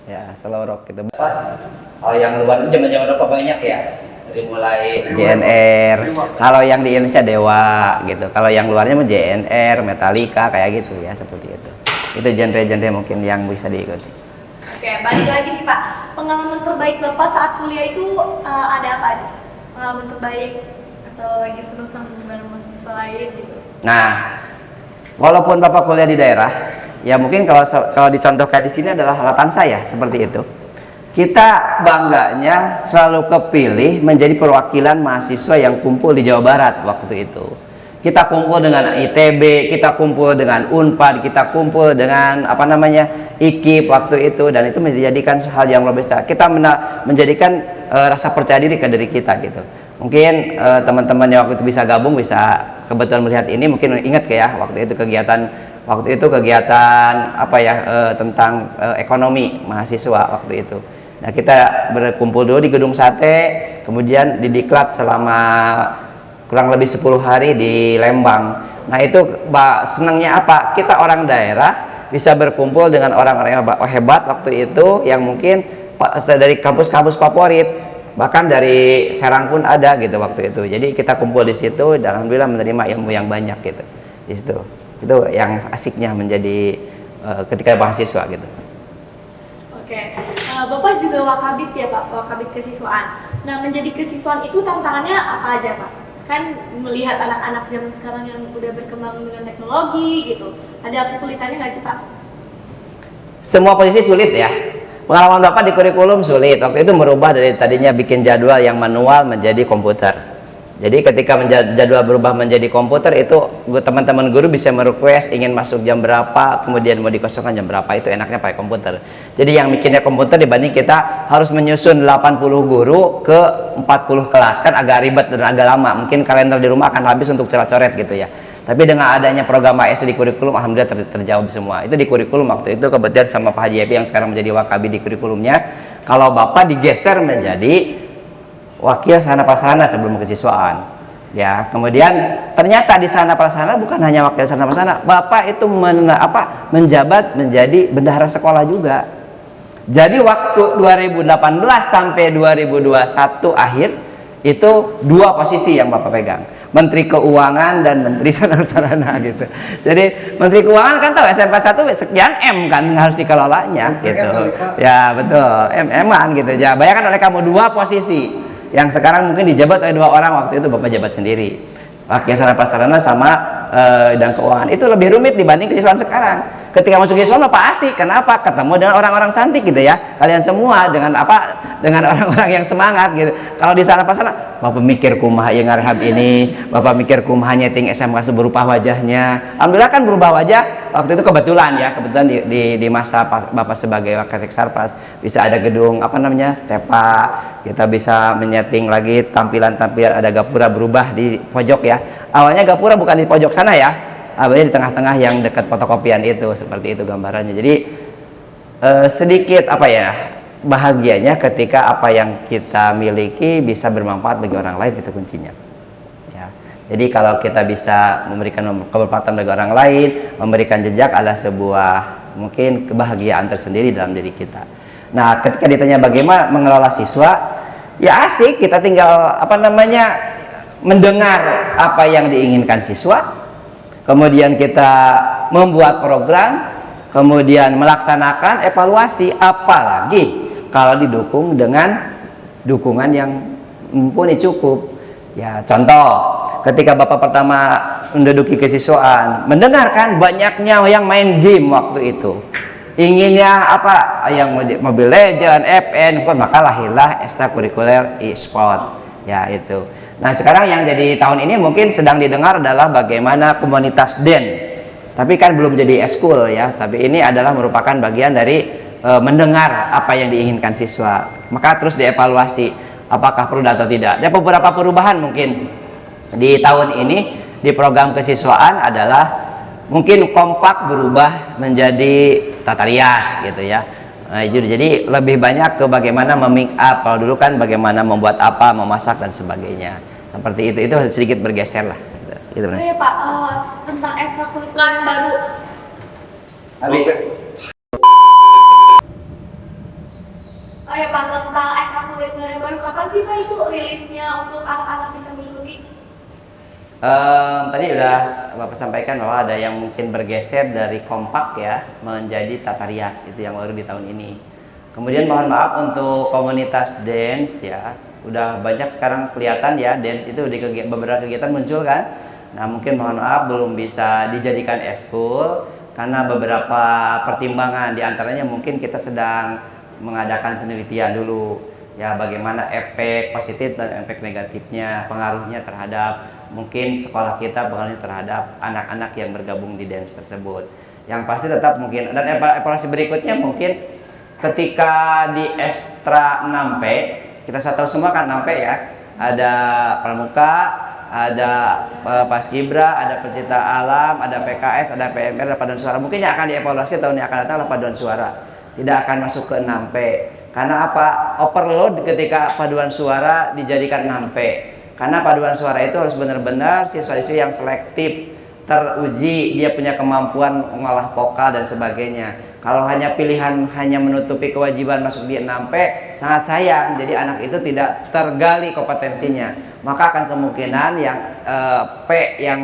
Ya, slow rock gitu. Bapak, kalau yang luar itu zaman-zaman Bapak banyak ya. Dari mulai JNR, kalau yang di Indonesia Dewa gitu. Kalau yang luarnya mah JNR, Metallica kayak gitu ya, seperti itu. Itu genre-genre mungkin yang bisa diikuti. Oke, balik lagi nih Pak. Pengalaman terbaik Bapak saat kuliah itu ada apa aja? Pengalaman terbaik atau lagi seneng-seneng bareng mahasiswa lain gitu? Nah, walaupun Bapak kuliah di daerah, ya mungkin kalau dicontohkan di sini adalah harapan saya seperti itu. Kita bangganya selalu kepilih menjadi perwakilan mahasiswa yang kumpul di Jawa Barat waktu itu. Kita kumpul dengan ITB, kita kumpul dengan Unpad, kita kumpul dengan IKIP waktu itu, dan itu menjadikan hal yang luar biasa. Kita menjadikan rasa percaya diri ke diri kita gitu. Mungkin teman-teman yang waktu itu bisa gabung, bisa kebetulan melihat ini, mungkin ingat ya waktu itu kegiatan tentang ekonomi mahasiswa waktu itu. Nah, kita berkumpul dulu di Gedung Sate, kemudian didiklat selama kurang lebih 10 hari di Lembang. Nah, itu senangnya apa? Kita orang daerah bisa berkumpul dengan orang-orang yang hebat waktu itu, yang mungkin dari kampus-kampus favorit, bahkan dari Serang pun ada gitu waktu itu. Jadi kita kumpul di situ dan alhamdulillah menerima ilmu yang banyak gitu. Di situ. Itu yang asiknya menjadi ketika mahasiswa gitu. Oke, Bapak juga wakabit ya Pak, wakabit kesiswaan. Nah, menjadi kesiswaan itu tantangannya apa aja Pak? Kan melihat anak-anak zaman sekarang yang udah berkembang dengan teknologi gitu, ada kesulitannya nggak sih Pak? Semua posisi sulit ya. Pengalaman Bapak di kurikulum sulit. Waktu itu merubah dari tadinya bikin jadwal yang manual menjadi komputer. Jadi ketika jadwal berubah menjadi komputer, itu teman-teman guru bisa merequest ingin masuk jam berapa, kemudian mau dikosongkan jam berapa, itu enaknya pakai komputer. Jadi yang bikinnya komputer dibanding kita harus menyusun 80 guru ke 40 kelas, kan agak ribet dan agak lama. Mungkin kalender di rumah akan habis untuk coret-coret gitu ya. Tapi dengan adanya program AS di kurikulum, alhamdulillah terjawab semua. Itu di kurikulum waktu itu kebetulan sama Pak Haji Epi yang sekarang menjadi wakabi di kurikulumnya. Kalau Bapak digeser menjadi wakil sarana prasarana sebelum kesiswaan, ya. Kemudian ternyata di sarana prasarana bukan hanya wakil sarana prasarana, Bapak itu menjabat menjadi bendahara sekolah juga. Jadi waktu 2018 sampai 2021 akhir itu 2 posisi yang Bapak pegang, Menteri Keuangan dan Menteri Sarana Prasarana gitu. Jadi Menteri Keuangan kan tahu SMP 1 sekian M kan harus dikelolanya gitu. Ya betul, M-an gitu. Ya bayangkan oleh kamu 2 posisi yang sekarang mungkin dijabat oleh 2 orang, waktu itu Bapak jabat sendiri. Wakil sarana prasarana sama dan keuangan itu lebih rumit dibanding kesiswaan sekarang. Ketika masuk kesiswaan Bapak asik, kenapa? Ketemu dengan orang-orang cantik gitu ya. Kalian semua dengan dengan orang-orang yang semangat gitu. Kalau di sarana prasarana Bapak mikir kumaha yang ngarehab ini, Bapak mikir kumaha nyeting SMK berubah wajahnya. Alhamdulillah kan berubah wajah. Waktu itu kebetulan di masa Bapak sebagai wakil Sarpas bisa ada gedung TEPA, kita bisa menyeting lagi tampilan-tampilan, ada gapura berubah di pojok ya. Awalnya gapura bukan di pojok sana ya, awalnya di tengah-tengah yang dekat fotokopian itu, seperti itu gambarannya. Jadi sedikit bahagianya ketika apa yang kita miliki bisa bermanfaat bagi orang lain, itu kuncinya. Jadi kalau kita bisa memberikan kebermanfaatan bagi orang lain, memberikan jejak, adalah sebuah mungkin kebahagiaan tersendiri dalam diri kita. Nah, ketika ditanya bagaimana mengelola siswa, ya asik, kita tinggal mendengar apa yang diinginkan siswa, kemudian kita membuat program, kemudian melaksanakan evaluasi, apalagi kalau didukung dengan dukungan yang mumpuni cukup. Ya, contoh, ketika Bapak pertama menduduki kesiswaan, mendengarkan banyaknya yang main game waktu itu, inginnya yang Mobile Legends, FN, maka lahirlah ekstrakurikuler e-sport, ya itu. Nah, sekarang yang jadi tahun ini mungkin sedang didengar adalah bagaimana komunitas DEN, tapi kan belum jadi eskul ya, tapi ini adalah merupakan bagian dari mendengar apa yang diinginkan siswa, maka terus dievaluasi apakah perlu atau tidak. Ada beberapa perubahan mungkin di tahun ini di program kesiswaan adalah mungkin kompak berubah menjadi tata rias gitu ya. Nah, jadi lebih banyak ke bagaimana memake up. Kalau dulu kan bagaimana membuat apa, memasak dan sebagainya. Seperti itu sedikit bergeser lah. Gitu, Oh iya Pak, tentang ekstrakurikuler yang baru. Habis. Oh ya Pak, tentang ekstrakurikuler yang baru, kapan sih Pak itu rilisnya untuk anak-anak bisa mengikuti? Tadi udah Bapak sampaikan bahwa ada yang mungkin bergeser dari kompak ya menjadi tata rias, itu yang baru di tahun ini. Kemudian mohon maaf untuk komunitas dance ya, udah banyak sekarang kelihatan ya dance itu di beberapa kegiatan muncul kan. Nah mungkin mohon maaf belum bisa dijadikan ekskul karena beberapa pertimbangan, diantaranya mungkin kita sedang mengadakan penelitian dulu ya bagaimana efek positif dan efek negatifnya, pengaruhnya terhadap mungkin sekolah kita, pengaruhnya terhadap anak-anak yang bergabung di dance tersebut. Yang pasti tetap mungkin, dan evaluasi berikutnya mungkin ketika di ekstra 6P, kita tahu semua kan 6P ya, ada pramuka, ada paskibra, ada pecinta alam, ada PKS, ada PMR, ada paduan suara. Mungkin yang akan dievaluasi tahun yang akan datang adalah paduan suara, tidak akan masuk ke 6P. Karena apa? Overload ketika paduan suara dijadikan 6P. Karena paduan suara itu harus benar-benar siswa-siswi yang selektif, teruji, dia punya kemampuan mengolah vokal dan sebagainya. Kalau hanya pilihan hanya menutupi kewajiban masuk di 6P, sangat sayang. Jadi anak itu tidak tergali kompetensinya. Maka akan kemungkinan yang P yang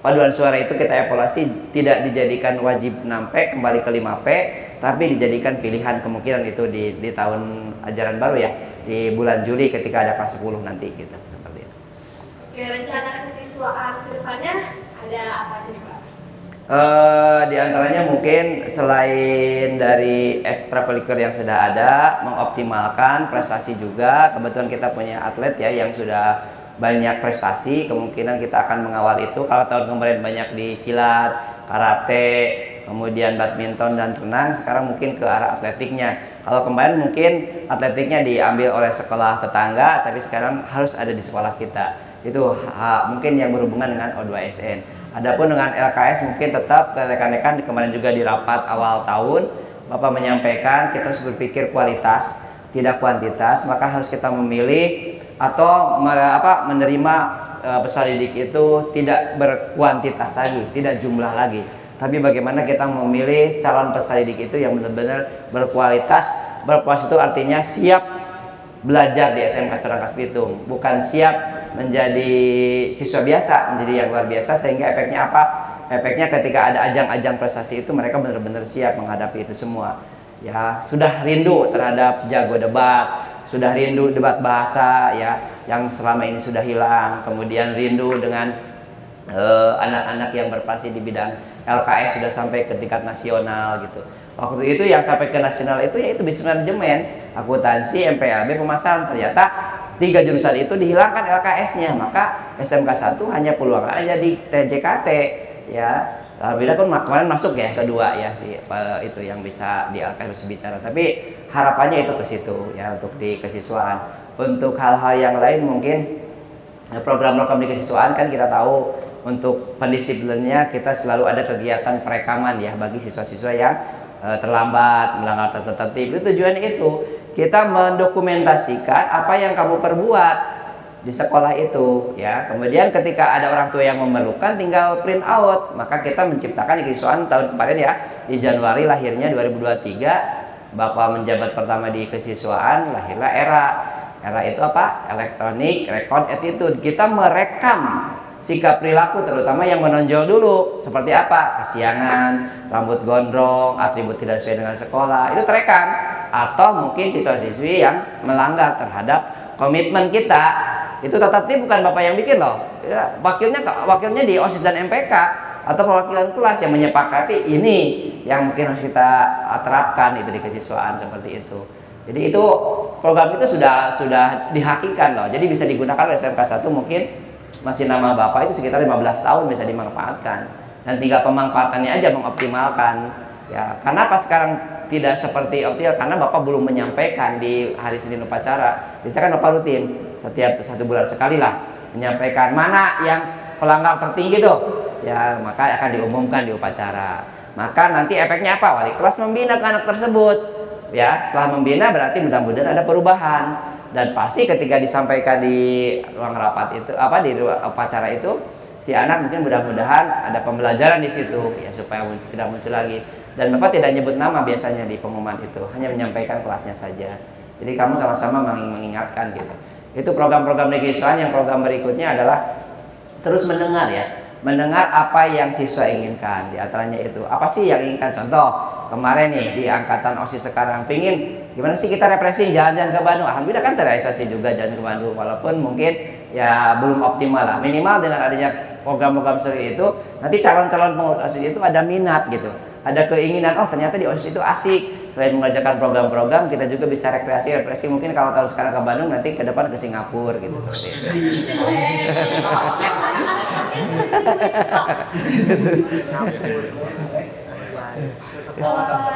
paduan suara itu kita evaluasi tidak dijadikan wajib 6P, kembali ke 5P, tapi dijadikan pilihan, kemungkinan itu di tahun ajaran baru ya, di bulan Juli ketika ada kelas 10 nanti gitu. Oke, rencana kesiswaan ke depannya ada apa aja nih Pak? Di antaranya mungkin selain dari ekstrakurikuler yang sudah ada, mengoptimalkan prestasi juga. Kebetulan kita punya atlet ya yang sudah banyak prestasi, kemungkinan kita akan mengawal itu. Kalau tahun kemarin banyak di silat, karate, kemudian badminton dan renang, sekarang mungkin ke arah atletiknya. Kalau kemarin mungkin atletiknya diambil oleh sekolah tetangga, tapi sekarang harus ada di sekolah kita. Itu mungkin yang berhubungan dengan O2SN. Adapun dengan LKS mungkin tetap rekan-rekan kemarin juga di rapat awal tahun Bapak menyampaikan kita harus berpikir kualitas tidak kuantitas, maka harus kita memilih atau menerima peserta didik itu tidak berkuantitas lagi, tidak jumlah lagi, tapi bagaimana kita memilih calon peserta didik itu yang benar-benar berkualitas. Berkualitas itu artinya siap belajar di SMK Rangkas Bitung, bukan siap menjadi siswa biasa, menjadi yang luar biasa, sehingga efeknya apa? Efeknya ketika ada ajang-ajang prestasi itu mereka benar-benar siap menghadapi itu semua. Ya, sudah rindu terhadap jago debat, sudah rindu debat bahasa ya yang selama ini sudah hilang, kemudian rindu dengan anak-anak yang berprestasi di bidang LKS sudah sampai ke tingkat nasional gitu. Waktu itu yang sampai ke nasional itu yaitu bisnis manajemen, akuntansi, MPLB, pemasaran. Ternyata 3 jurusan itu dihilangkan LKS-nya, maka SMK 1 hanya peluang aja di TJKT ya. Alhamdulillah pun kemarin masuk ya kedua ya itu yang bisa di LKS bicara. Tapi harapannya itu ke situ ya untuk di kesiswaan. Untuk hal-hal yang lain mungkin program-program di kesiswaan kan kita tahu untuk pendisiplinnya kita selalu ada kegiatan perekaman ya bagi siswa-siswa yang terlambat, melanggar tata tertib. Itu tujuannya itu kita mendokumentasikan apa yang kamu perbuat di sekolah itu ya. Kemudian ketika ada orang tua yang memerlukan tinggal print out. Maka kita menciptakan kesiswaan tahun kemarin ya, di Januari lahirnya 2023 Bapak menjabat pertama di kesiswaan, lahirlah era itu apa? Electronic Record Attitude. Kita merekam sikap perilaku terutama yang menonjol dulu, seperti apa? Kesiangan, rambut gondrong, atribut tidak sesuai dengan sekolah, itu terekam. Atau mungkin siswa-siswi yang melanggar terhadap komitmen kita, itu tata tertib bukan Bapak yang bikin loh ya, wakilnya di OSIS dan MPK atau perwakilan kelas yang menyepakati ini yang mungkin harus kita terapkan itu di kesiswaan seperti itu. Jadi itu program itu sudah dihakikan loh, jadi bisa digunakan oleh SMK 1 mungkin masih nama Bapak itu sekitar 15 tahun bisa dimanfaatkan, dan tinggal pemanfaatannya aja mengoptimalkan ya. Kenapa sekarang tidak seperti optimal? Karena Bapak belum menyampaikan di hari Senin upacara. Biasanya kan Bapak rutin setiap 1 bulan sekali lah menyampaikan mana yang pelanggar tertinggi tuh ya, maka akan diumumkan di upacara. Maka nanti efeknya apa? Wali kelas membina ke anak tersebut ya setelah membina berarti mudah-mudahan ada perubahan, dan pasti ketika disampaikan di ruang rapat itu di ruang upacara itu, si anak mungkin mudah-mudahan ada pembelajaran di situ ya supaya tidak muncul lagi. Dan Bapak tidak nyebut nama biasanya di pengumuman itu, hanya menyampaikan kelasnya saja. Jadi kamu sama-sama mengingatkan gitu. Itu program-program negeri Islam. Yang program berikutnya adalah terus mendengar ya, mendengar apa yang siswa inginkan. Di antaranya itu apa sih yang inginkan? Contoh kemarin nih di angkatan OSIS sekarang pingin gimana sih kita refreshing jalan-jalan ke Bandung. Alhamdulillah kan terrealisasi juga jalan ke Bandung, walaupun mungkin ya belum optimal lah. Minimal dengan adanya program-program seperti itu, nanti calon-calon pengurus OSIS itu ada minat gitu, ada keinginan, oh ternyata di OSIS itu asik. Selain mengerjakan program-program, kita juga bisa refreshing mungkin kalau tahu sekarang ke Bandung, nanti ke depan ke Singapura gitu.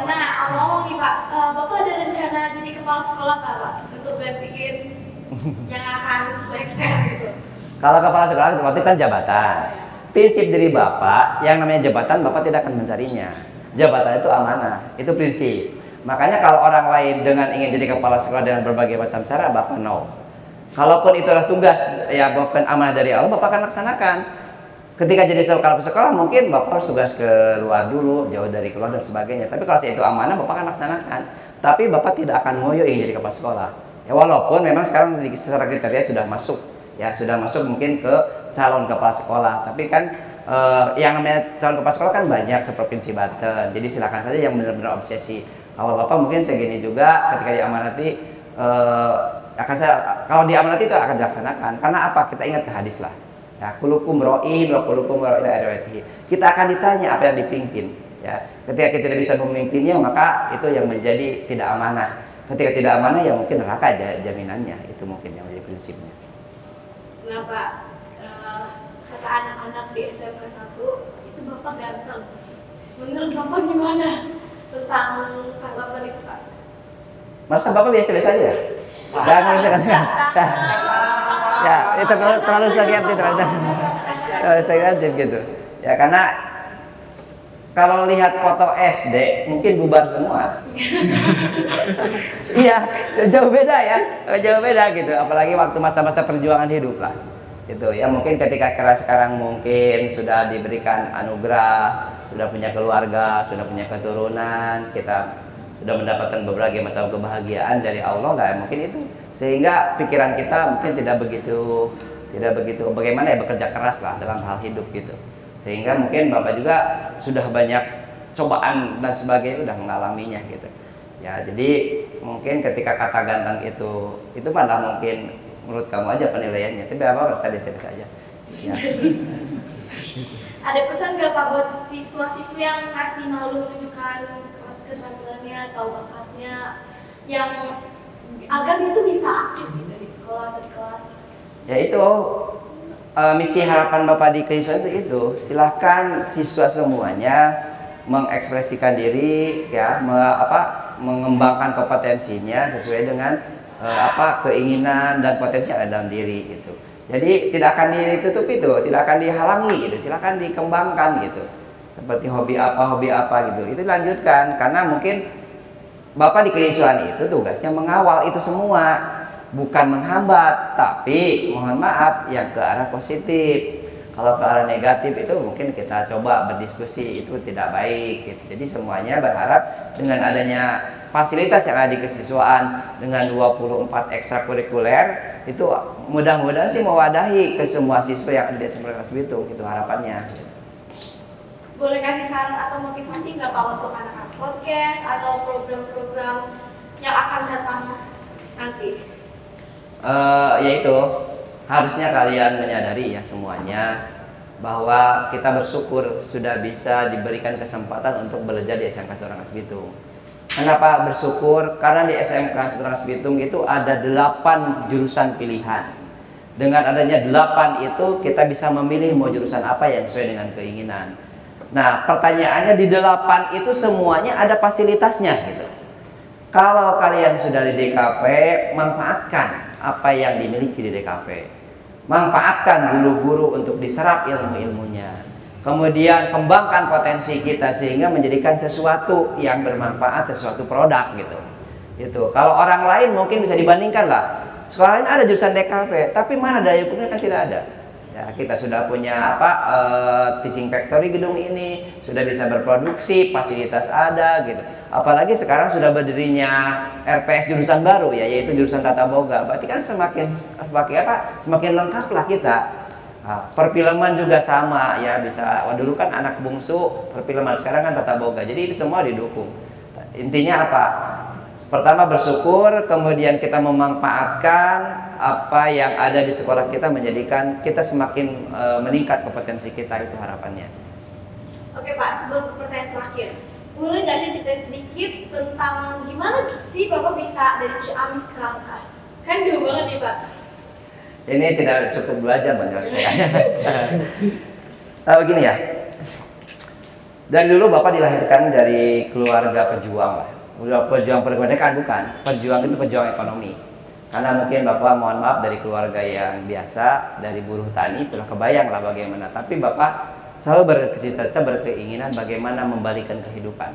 Nah, ngomong nih Pak, Bapak ada rencana jadi kepala sekolah nggak Pak untuk gantiin yang akan lengser gitu? Kalau kepala sekolah itu berarti kan jabatan. Prinsip dari Bapak, yang namanya jabatan Bapak tidak akan mencarinya. Jabatan itu amanah, itu prinsip. Makanya kalau orang lain dengan ingin jadi kepala sekolah dengan berbagai macam cara, Bapak no. Kalaupun itu adalah tugas ya bukan amanah dari Allah, Bapak akan laksanakan. Ketika jadi kepala sekolah mungkin Bapak harus tugas ke luar dulu, jauh dari keluar dan sebagainya. Tapi kalau itu amanah, Bapak akan laksanakan. Tapi Bapak tidak akan ngoyo ingin jadi kepala sekolah. Ya walaupun memang sekarang secara kriteria sudah masuk, ya sudah masuk mungkin ke calon kepala sekolah. Tapi kan yang namanya calon kepala sekolah kan banyak seprovinsi Banten. Jadi silakan saja yang benar-benar obsesi. Kalau Bapak mungkin segini juga ketika diamanati kalau diamanati itu akan dilaksanakan. Karena apa? Kita ingat ke hadis lah. Ya, kulukum ro'in wa kulukum ro'in ila. Kita akan ditanya apa yang dipimpin. Ya, ketika kita tidak bisa memimpinnya, maka itu yang menjadi tidak amanah. Ketika tidak amanah, ya mungkin neraka aja jaminannya. Itu mungkin yang menjadi prinsipnya. Nah Pak, kata anak-anak di SMK 1 itu Bapak ganteng. Menurut Bapak gimana tentang tanggapan itu Pak? Masa Bapak biasa-biasa aja? Jangan bisa katakan. Ya, itu terlalu sensitif, terlalu sensitif gitu. Ya karena kalau lihat foto SD mungkin bubar semua. Iya, jauh beda ya, jauh beda gitu. Apalagi waktu masa-masa perjuangan hidup lah. Gitu ya, mungkin ketika sekarang mungkin sudah diberikan anugerah, sudah punya keluarga, sudah punya keturunan, kita sudah mendapatkan berbagai macam kebahagiaan dari Allah lah, mungkin itu sehingga pikiran kita mungkin tidak begitu bagaimana ya bekerja keras lah dalam hal hidup gitu, sehingga mungkin Bapak juga sudah banyak cobaan dan sebagainya sudah mengalaminya gitu ya. Jadi mungkin ketika kata ganteng itu malah mungkin menurut kamu aja penilaiannya, tapi Bapak biasa-biasa aja ya. Ada pesan gak Pak buat siswa-siswi yang masih malu menunjukkan keterampilannya atau bakatnya, yang agar itu bisa aktif gitu di sekolah atau di kelas? Ya itu misi harapan Bapak di Keisha itu silahkan siswa semuanya mengekspresikan diri ya, mengembangkan kompetensinya sesuai dengan keinginan dan potensi yang ada dalam diri gitu. Jadi tidak akan ditutup itu, tidak akan dihalangi gitu, silahkan dikembangkan gitu. Seperti hobi apa gitu, itu dilanjutkan karena mungkin Bapak di keismuan itu tugasnya mengawal itu semua, bukan menghambat, tapi mohon maaf yang ke arah positif. Kalau ke arah negatif itu mungkin kita coba berdiskusi, itu tidak baik gitu. Jadi semuanya berharap dengan adanya fasilitas yang ada di kesiswaan dengan 24 ekstrakurikuler itu mudah-mudahan sih mewadahi ke semua siswa yang ada di SMK Bitung, itu harapannya. Boleh kasih saran atau motivasi nggak Pak untuk anak-anak podcast atau program-program yang akan datang nanti? Yaitu harusnya kalian menyadari ya semuanya bahwa kita bersyukur sudah bisa diberikan kesempatan untuk belajar di SMK Semarang Bitung. Kenapa bersyukur? Karena di SMK Semarang Bitung itu ada 8 jurusan pilihan. Dengan adanya 8 itu kita bisa memilih mau jurusan apa yang sesuai dengan keinginan. Nah, pertanyaannya di 8 itu semuanya ada fasilitasnya gitu. Kalau kalian sudah di DKP, manfaatkan apa yang dimiliki di DKP. Manfaatkan guru-guru untuk diserap ilmu-ilmunya. Kemudian kembangkan potensi kita sehingga menjadikan sesuatu yang bermanfaat, sesuatu produk gitu. Gitu. Kalau orang lain mungkin bisa dibandingkan lah. Sekolah lain ada jurusan DKV, tapi mana daya hukumnya kan tidak ada. Ya, kita sudah punya teaching factory gedung ini, sudah bisa berproduksi, fasilitas ada gitu. Apalagi sekarang sudah berdirinya RPS jurusan baru ya, yaitu jurusan Tata Boga. Berarti kan semakin lengkap lah kita. Nah, perfilman juga sama ya, bisa. Dulu kan anak bungsu perfilman, sekarang kan Tata Boga. Jadi itu semua didukung. Intinya apa? Pertama bersyukur, kemudian kita memanfaatkan apa yang ada di sekolah kita, menjadikan kita semakin meningkat kompetensi kita, itu harapannya. Oke Pak, sebelum ke pertanyaan terakhir, boleh nggak sih ceritain sedikit tentang gimana sih Bapak bisa dari Ciamis ke Rangkas? Kan jauh banget nih Pak. Ini tidak cukup belajar banyak. Begini ya, dari dulu Bapak dilahirkan dari keluarga pejuang lah. Pejuang kemerdekaan bukan, pejuang itu pejuang ekonomi. Karena mungkin Bapak mohon maaf dari keluarga yang biasa, dari buruh tani, sudah kebayang lah bagaimana. Tapi Bapak selalu bercita-cita, berkeinginan bagaimana membalikan kehidupan.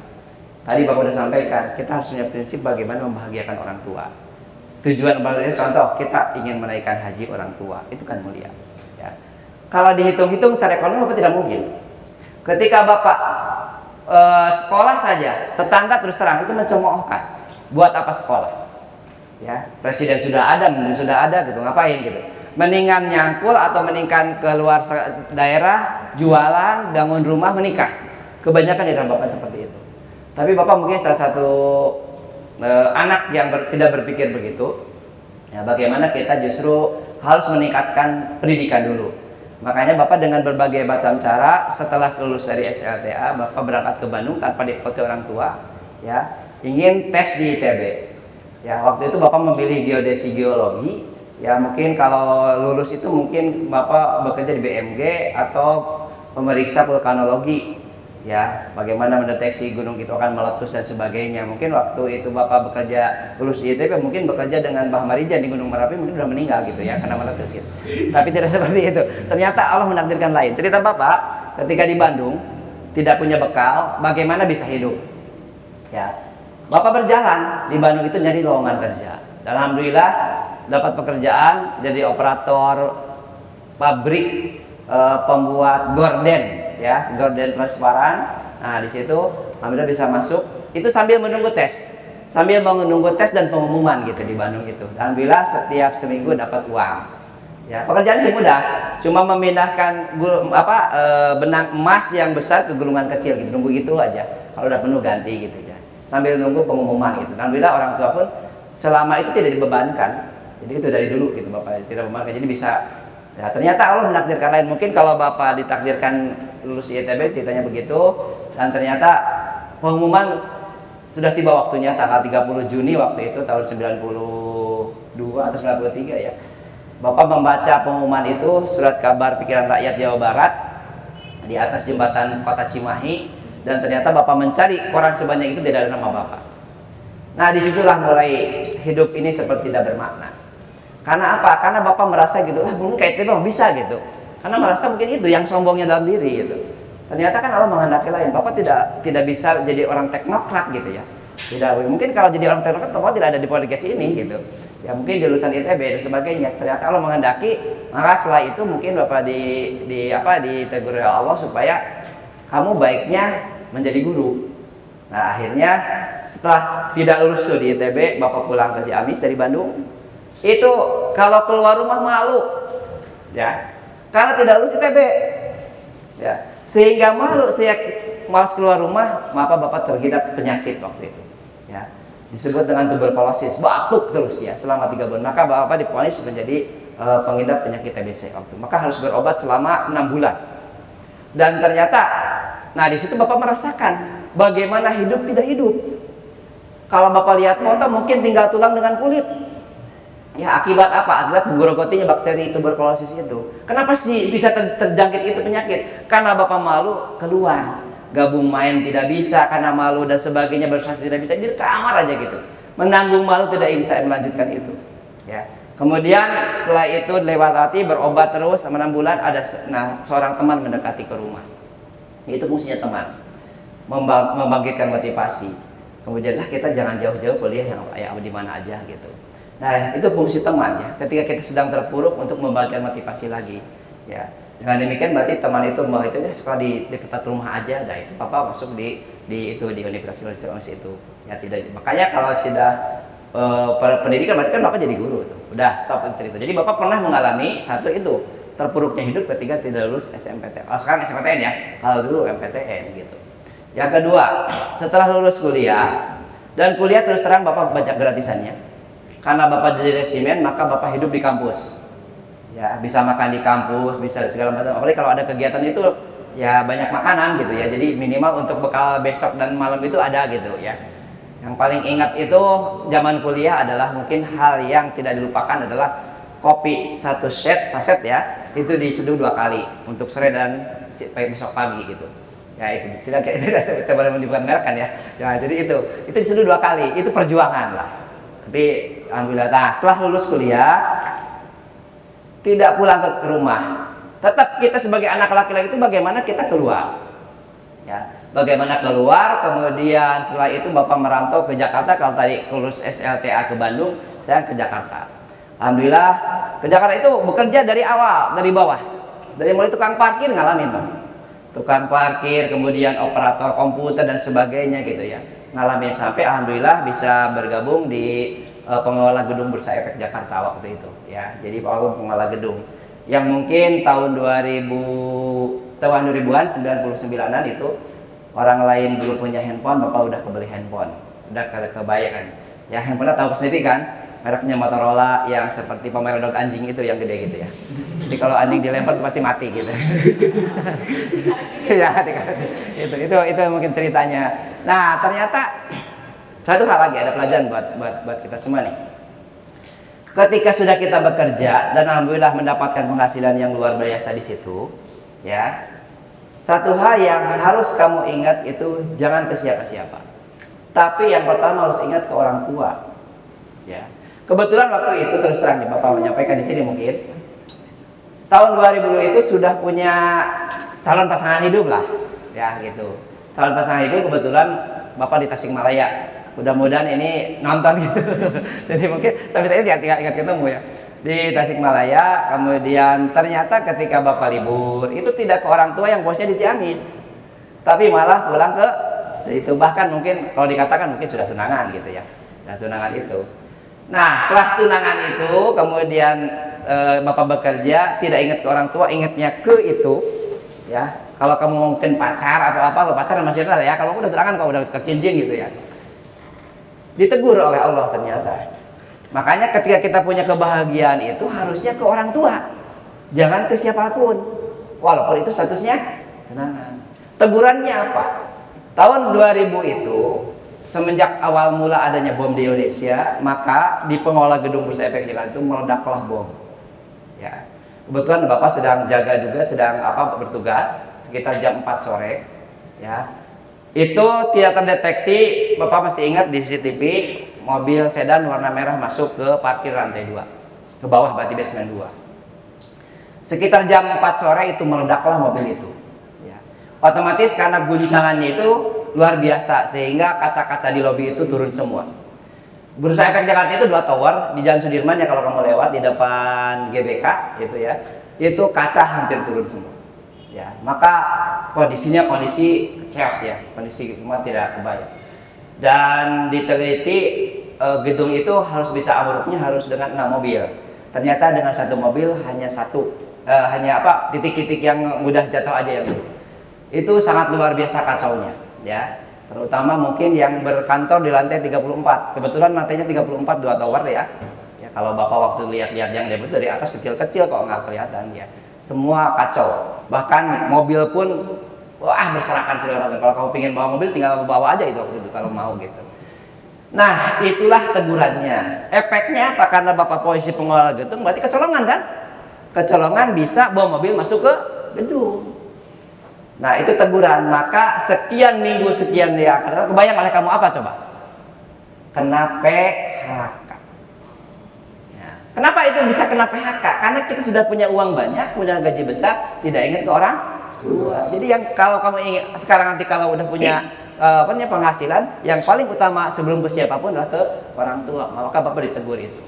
Tadi Bapak sudah sampaikan, kita harus punya prinsip bagaimana membahagiakan orang tua. Tujuan membahagiakan, contoh kita ingin menaikkan haji orang tua, itu kan mulia. Ya. Kalau dihitung-hitung secara ekonomi Bapak tidak mungkin. Ketika Bapak sekolah saja, tetangga terus terang itu mencemoohkan. Buat apa sekolah? Ya, presiden sudah ada, menteri sudah ada, gitu, ngapain gitu? Mendingan nyangkul atau meningkat ke luar daerah, jualan, bangun rumah, menikah. Kebanyakan di dalam Bapak seperti itu. Tapi Bapak mungkin salah satu anak yang tidak berpikir begitu. Ya, bagaimana kita justru harus meningkatkan pendidikan dulu. Makanya Bapak dengan berbagai macam cara, setelah lulus dari SLTA, Bapak berangkat ke Bandung tanpa diikuti orang tua, ya, ingin tes di ITB. Ya, waktu itu Bapak memilih geodesi geologi. Ya, mungkin kalau lulus itu mungkin Bapak bekerja di BMG atau pemeriksa vulkanologi. Ya, bagaimana mendeteksi gunung itu akan meletus dan sebagainya. Mungkin waktu itu Bapak bekerja lulus di ITB, mungkin bekerja dengan Mbah Marijan di Gunung Merapi, mungkin sudah meninggal gitu ya, karena meletus gitu. Tapi tidak seperti itu. Ternyata Allah menakdirkan lain. Cerita Bapak ketika di Bandung tidak punya bekal, bagaimana bisa hidup? Ya, Bapak berjalan di Bandung itu nyari lowongan kerja. Dan alhamdulillah dapat pekerjaan jadi operator pabrik pembuat gorden. Ya, gorden transparan. Nah, di situ alhamdulillah bisa masuk. Itu sambil menunggu tes, dan pengumuman gitu di Bandung itu. Alhamdulillah setiap seminggu dapat uang. Ya, pekerjaan sih mudah, cuma memindahkan benang emas yang besar ke gulungan kecil gitu, nunggu gitu aja. Kalau udah penuh ganti gitu ya. Sambil nunggu pengumuman gitu. Alhamdulillah orang tua pun selama itu tidak dibebankan. Jadi itu dari dulu gitu Bapak, tidak dibebankan. Jadi bisa. Ya, ternyata Allah menakdirkan lain. Mungkin kalau Bapak ditakdirkan lulus ITB ceritanya begitu, dan ternyata pengumuman sudah tiba waktunya tanggal 30 Juni waktu itu tahun 92 atau 93 ya. Bapak membaca pengumuman itu, surat kabar pikiran rakyat Jawa Barat di atas jembatan Kota Cimahi, dan ternyata Bapak mencari koran sebanyak itu tidak ada nama Bapak. Nah, disitulah mulai hidup ini seperti tidak bermakna. Karena apa? Karena Bapak merasa gitu, mungkin kayak itu bisa gitu. Karena merasa mungkin itu yang sombongnya dalam diri gitu. Ternyata kan Allah menghendaki lain. Bapak tidak bisa jadi orang teknokrat gitu ya. Tidak, mungkin kalau jadi orang teknokrat Bapak tidak ada di podcast ini gitu. Ya mungkin di lulusan ITB dan sebagainya. Ternyata Allah menghendaki, maka setelah itu mungkin Bapak ditegur oleh Allah supaya kamu baiknya menjadi guru. Nah, akhirnya setelah tidak lulus tuh di ITB, Bapak pulang ke Ciamis dari Bandung. Itu kalau keluar rumah malu, ya, karena tidak lulus ITB, ya, sehingga malu, saya malas keluar rumah, maka Bapak terhidap penyakit waktu itu, ya, disebut dengan tuberkulosis, batuk terus ya selama 3 bulan, maka Bapak divonis menjadi pengidap penyakit TBC waktu, maka harus berobat selama 6 bulan, dan ternyata, nah di situ Bapak merasakan bagaimana hidup tidak hidup. Kalau Bapak lihat foto mungkin tinggal tulang dengan kulit. Ya, akibat apa? Akibat menggerogotinya bakteri tuberkulosis itu. Kenapa sih bisa terjangkit itu penyakit? Karena Bapak malu keluar, gabung main tidak bisa karena malu dan sebagainya, bersaksi tidak bisa, di kamar aja gitu. Menanggung malu tidak bisa melanjutkan itu. Ya. Kemudian setelah itu lewati berobat terus selama 6 bulan, ada seorang teman mendekati ke rumah. Itu fungsinya teman, membangkitkan motivasi. Kemudian kita jangan jauh-jauh kuliah yang di mana aja gitu. Nah, itu fungsi teman ya. Ketika kita sedang terpuruk untuk membagikan motivasi lagi, ya. Dengan demikian berarti teman itu mau itu sekolah di dekat rumah aja, dah itu papa masuk di universitas itu. Ya tidak. Makanya kalau sudah pendidikan berarti kan bapak jadi guru tuh. Udah stop cerita. Jadi bapak pernah mengalami satu itu terpuruknya hidup ketika tidak lulus SMPTN. Oh, sekarang SMPTN ya. Kalau dulu MPTN gitu. Yang kedua, setelah lulus kuliah dan kuliah terus terang bapak banyak gratisannya. Karena bapak jadi resimen, maka bapak hidup di kampus. Ya, bisa makan di kampus, bisa segala macam. Apalagi kalau ada kegiatan itu ya banyak makanan gitu ya. Jadi minimal untuk bekal besok dan malam itu ada gitu ya. Yang paling ingat itu zaman kuliah adalah mungkin hal yang tidak dilupakan adalah kopi satu saset ya, itu diseduh 2 kali untuk sore dan besok pagi gitu. Ya itu kita boleh menyebutkan merek kan ya. Ya jadi itu diseduh 2 kali, itu perjuangan lah. Tapi alhamdulillah, nah, setelah lulus kuliah tidak pulang ke rumah. Tetap kita sebagai anak laki-laki itu bagaimana kita keluar. Ya, bagaimana keluar, kemudian setelah itu bapak merantau ke Jakarta. Kalau tadi lulus SLTA ke Bandung, saya ke Jakarta. Alhamdulillah ke Jakarta itu bekerja dari awal, dari bawah. Dari mulai tukang parkir ngalamin Bang. Tukang parkir, kemudian operator komputer dan sebagainya gitu ya. Ngalamin sampai alhamdulillah bisa bergabung di pengelola gedung Bursa Efek Jakarta waktu itu ya. Jadi pengelola gedung yang mungkin tahun 2000-an 99-an itu orang lain belum punya handphone, bapak udah kebeli handphone, udah kebayang ya. Handphone tahu sendiri kan, mereknya Motorola yang seperti pamer dog anjing itu yang gede gitu ya. Jadi kalau anjing dilempar pasti mati gitu. Ya, itu mungkin ceritanya. Nah, ternyata satu hal lagi, ada pelajaran buat kita semua nih. Ketika sudah kita bekerja dan alhamdulillah mendapatkan penghasilan yang luar biasa di situ, ya. Satu hal yang harus kamu ingat itu jangan ke siapa-siapa. Tapi yang pertama harus ingat ke orang tua. Ya. Kebetulan waktu itu terus terang Bapak menyampaikan di sini mungkin tahun 2000 itu sudah punya calon pasangan hidup lah, ya gitu. Calon pasangan hidup kebetulan Bapak di Tasikmalaya. Mudah-mudahan ini nonton gitu. Jadi mungkin sampai saya tidak ingat ketemu ya. Di Tasikmalaya, kemudian ternyata ketika Bapak libur itu tidak ke orang tua yang bosnya di Ciamis, tapi malah pulang ke itu, bahkan mungkin kalau dikatakan mungkin sudah tunangan gitu ya. Sudah tunangan itu. Nah, setelah tunangan itu kemudian Bapak bekerja, tidak ingat ke orang tua, ingatnya ke itu ya. Kalau kamu mungkin pacar atau apa, kalau pacaran masih ada ya. Kalau udah tunangan, kalau udah ke cincin gitu ya. Ditegur oleh Allah ternyata. Makanya ketika kita punya kebahagiaan itu harusnya ke orang tua, jangan ke siapapun, walaupun itu statusnya tunangan. Tegurannya apa? Tahun 2000 itu semenjak awal mula adanya bom di Indonesia, maka di pengelola gedung Bursa Efek Jakarta itu meledaklah bom. Ya, kebetulan Bapak sedang jaga juga, sedang bertugas sekitar jam 4 sore. Ya, itu tidak terdeteksi. Bapak masih ingat di CCTV mobil sedan warna merah masuk ke parkir lantai 2 ke bawah, berarti basement 2. Sekitar jam 4 sore itu meledaklah mobil itu ya. Otomatis karena guncangannya itu luar biasa sehingga kaca-kaca di lobi itu turun semua. Bursa Efek Jakarta itu 2 tower di Jalan Sudirman ya, kalau kamu lewat di depan GBK gitu ya, itu kaca hampir turun semua ya. Maka kondisinya kondisi chaos ya, kondisi cuma tidak kebayang. Dan diteliti gedung itu harus bisa ambruknya harus dengan 6 mobil. Ternyata dengan 1 mobil hanya titik-titik yang mudah jatuh aja yang itu sangat luar biasa kacaunya ya. Terutama mungkin yang berkantor di lantai 34. Kebetulan lantainya 34 2 tower ya. Ya kalau Bapak waktu lihat-lihat yang dari atas kecil-kecil kok nggak kelihatan ya. Semua kacau. Bahkan mobil pun berserakan segala macam. Kalau kamu pengen bawa mobil tinggal bawa aja itu waktu itu kalau mau gitu. Nah, itulah tegurannya. Efeknya apa? Karena Bapak posisi pengelola gedung berarti kecolongan kan? Kecolongan bisa bawa mobil masuk ke gedung. Nah, itu teguran. Maka sekian minggu sekian dia. Kebayang oleh kamu apa coba? Kena PHK. Ya. Kenapa itu bisa kena PHK? Karena kita sudah punya uang banyak, punya gaji besar, tidak ingat ke orang tua. Jadi yang kalau kamu ingat sekarang nanti kalau udah punya penghasilan, yang paling utama sebelum ke siapapun adalah ke orang tua. Maka Bapak ditegur itu.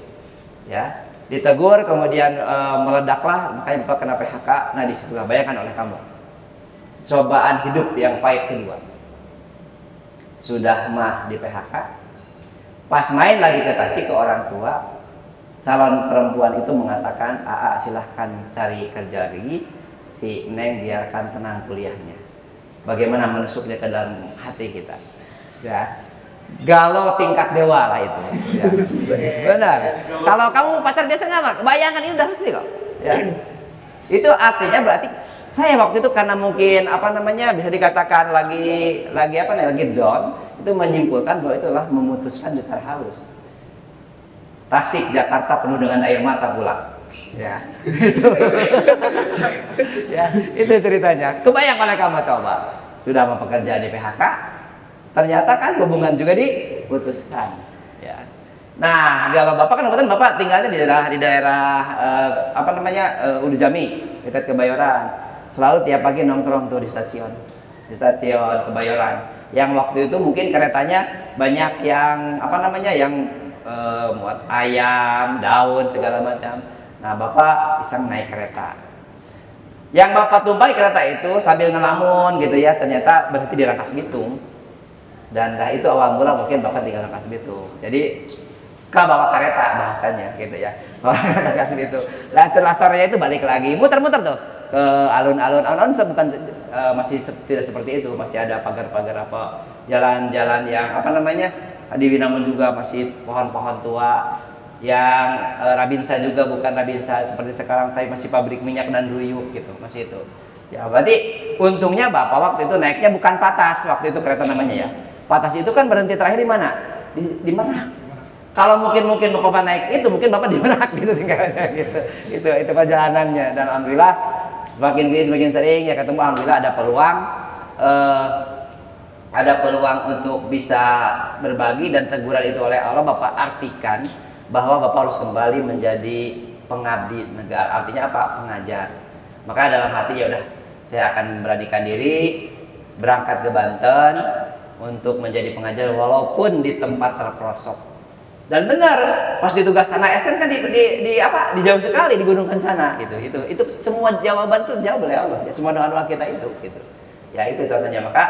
Ya, ditegur kemudian meledaklah, makanya Bapak kena PHK. Nah, disitulah bayangkan oleh kamu. Cobaan hidup yang pahit kedua. Sudah mah di PHK. Pas main lagi kasih ke orang tua, calon perempuan itu mengatakan, "Aa, silahkan cari kerja lagi, si Neng biarkan tenang kuliahnya." Bagaimana menusuknya ke dalam hati kita, ya. Galau tingkat dewa lah itu, ya. Benar. Kalau kamu pacar biasa nggak, Mak? Bayangan ini udah pasti kok, ya. Itu artinya berarti saya waktu itu karena mungkin bisa dikatakan lagi down, itu menyimpulkan bahwa itulah memutuskan secara halus. Tasik Jakarta penuh dengan air mata pulang. Ya, itu. Ya, itu ceritanya. Kebayang oleh kamu coba. Sudah mau pekerjaan di PHK, ternyata kan hubungan juga diputuskan. Ya. Nah, kalau Bapak kan kebetulan Bapak tinggalnya di daerah Udi Jami, dekat Kebayoran. Selalu tiap pagi nongkrong tuh di stasiun Kebayoran. Yang waktu itu mungkin keretanya banyak yang muat ayam, daun segala macam. Nah, Bapak iseng naik kereta. Yang Bapak tumpai kereta itu sambil ngelamun gitu ya, ternyata berhenti di Rangkas Bitung. Dan itu awal mula mungkin Bapak tinggal Rangkas Bitung. Jadi bawa kereta bahasanya gitu ya. Bawa Rangkas Bitung. Nah, setelah sorenya itu balik lagi, muter-muter tuh ke alun-alun. Alun-alun bukan masih tidak seperti itu, masih ada pagar-pagar jalan-jalan yang di Winangun juga masih pohon-pohon tua. Yang Rabinsa juga bukan Rabinsa seperti sekarang, tapi masih pabrik minyak dan ruyuk gitu, masih itu. Ya berarti untungnya Bapak waktu itu naiknya bukan Patas, waktu itu kereta namanya ya. Patas itu kan berhenti terakhir di mana? Di mana? Kalau mungkin Bapak naik itu mungkin Bapak di mana gitu tinggalnya gitu. Itu perjalanannya, dan alhamdulillah semakin sering ya ketemu, alhamdulillah ada peluang untuk bisa berbagi, dan teguran itu oleh Allah Bapak artikan bahwa Bapak harus kembali menjadi pengabdi negara. Artinya apa? Pengajar. Maka dalam hati ya udah, saya akan beranikan diri berangkat ke Banten untuk menjadi pengajar walaupun di tempat terpelosok. Dan benar, pas ditugas tanah SN kan di jauh sekali di Gunung Kencana gitu. Itu semua jawaban tuh jawab oleh Allah ya, semua doa kita itu gitu. Ya itu contohnya. Maka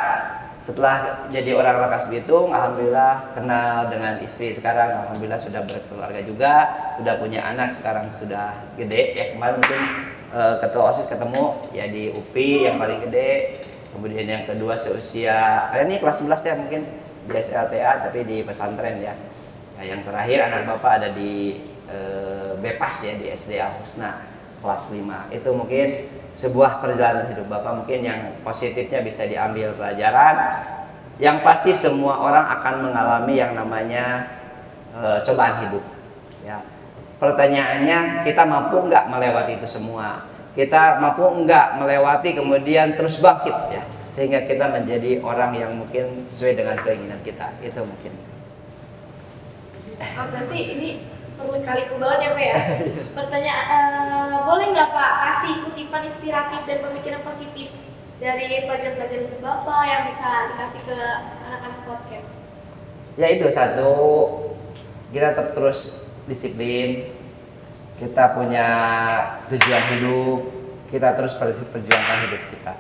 setelah jadi orang Rangkas Bitung, alhamdulillah kenal dengan istri sekarang, alhamdulillah sudah berkeluarga juga, sudah punya anak, sekarang sudah gede ya. Kemarin mungkin ketua OSIS ketemu ya di UPI yang paling gede, kemudian yang kedua seusia kalian ini kelas 11 ya mungkin di SLTA tapi di pesantren ya. Nah, yang terakhir anak Bapak ada di Bepas ya, di SD Al Husna kelas 5. Itu mungkin sebuah perjalanan hidup Bapak, mungkin yang positifnya bisa diambil pelajaran. Yang pasti semua orang akan mengalami yang namanya cobaan hidup ya. Pertanyaannya, kita mampu nggak melewati itu semua? Kita mampu nggak melewati kemudian terus bangkit ya, sehingga kita menjadi orang yang mungkin sesuai dengan keinginan kita. Itu mungkin. Oh, berarti ini perlu kaliku banget ya Pak ya. Pertanyaan, boleh nggak Pak kasih kutipan inspiratif dan pemikiran positif dari pelajar-pelajar hidup Bapak yang bisa dikasih ke anak-anak podcast? Ya itu satu, kita tetap terus disiplin, kita punya tujuan hidup, kita terus perjuangkan hidup kita.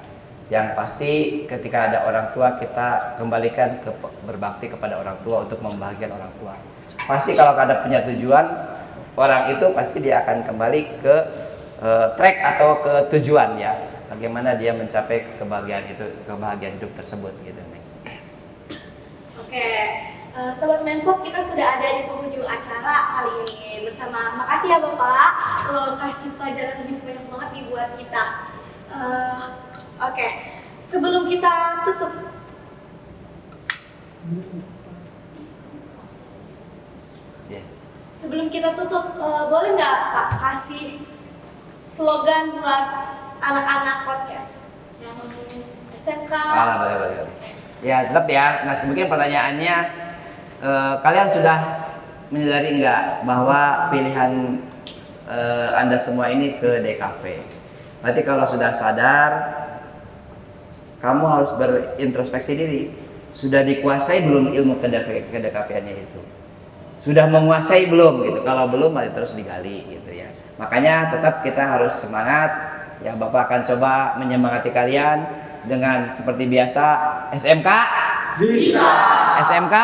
Yang pasti ketika ada orang tua, kita kembalikan berbakti kepada orang tua untuk membahagiakan orang tua. Pasti kalau ada punya tujuan, orang itu pasti dia akan kembali ke track atau ke tujuan ya. Bagaimana dia mencapai kebahagiaan hidup tersebut gitu. Oke, Sobat Menpod, kita sudah ada di penghujung acara kali ini bersama. Makasih ya Bapak, kasih pelajaran hidup banyak banget nih buat kita. Oke, sebelum kita tutup. Sebelum kita tutup, boleh nggak Pak kasih slogan buat anak-anak podcast yang SMK? Boleh. Ya tetap ya. Nah mungkin pertanyaannya, kalian sudah menyadari nggak bahwa pilihan Anda semua ini ke DKV? Berarti kalau sudah sadar, kamu harus berintrospeksi diri. Sudah dikuasai belum ilmu kedekapiannya itu? Sudah menguasai belum gitu? Kalau belum masih terus digali gitu ya. Makanya tetap kita harus semangat. Ya Bapak akan coba menyemangati kalian dengan seperti biasa. SMK bisa. SMK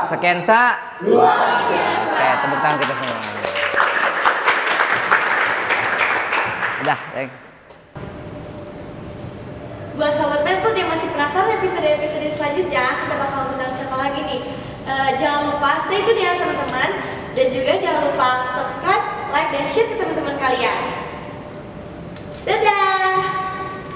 Sekensa luar biasa. Oke, tepuk tangan kita semua. Udah, Buat sobat Medpod yang masih penasaran episode-episode selanjutnya, kita bakal undang siapa lagi nih? Jangan lupa stay tune ya teman-teman, dan juga jangan lupa subscribe, like, dan share ke teman-teman kalian. Dadah!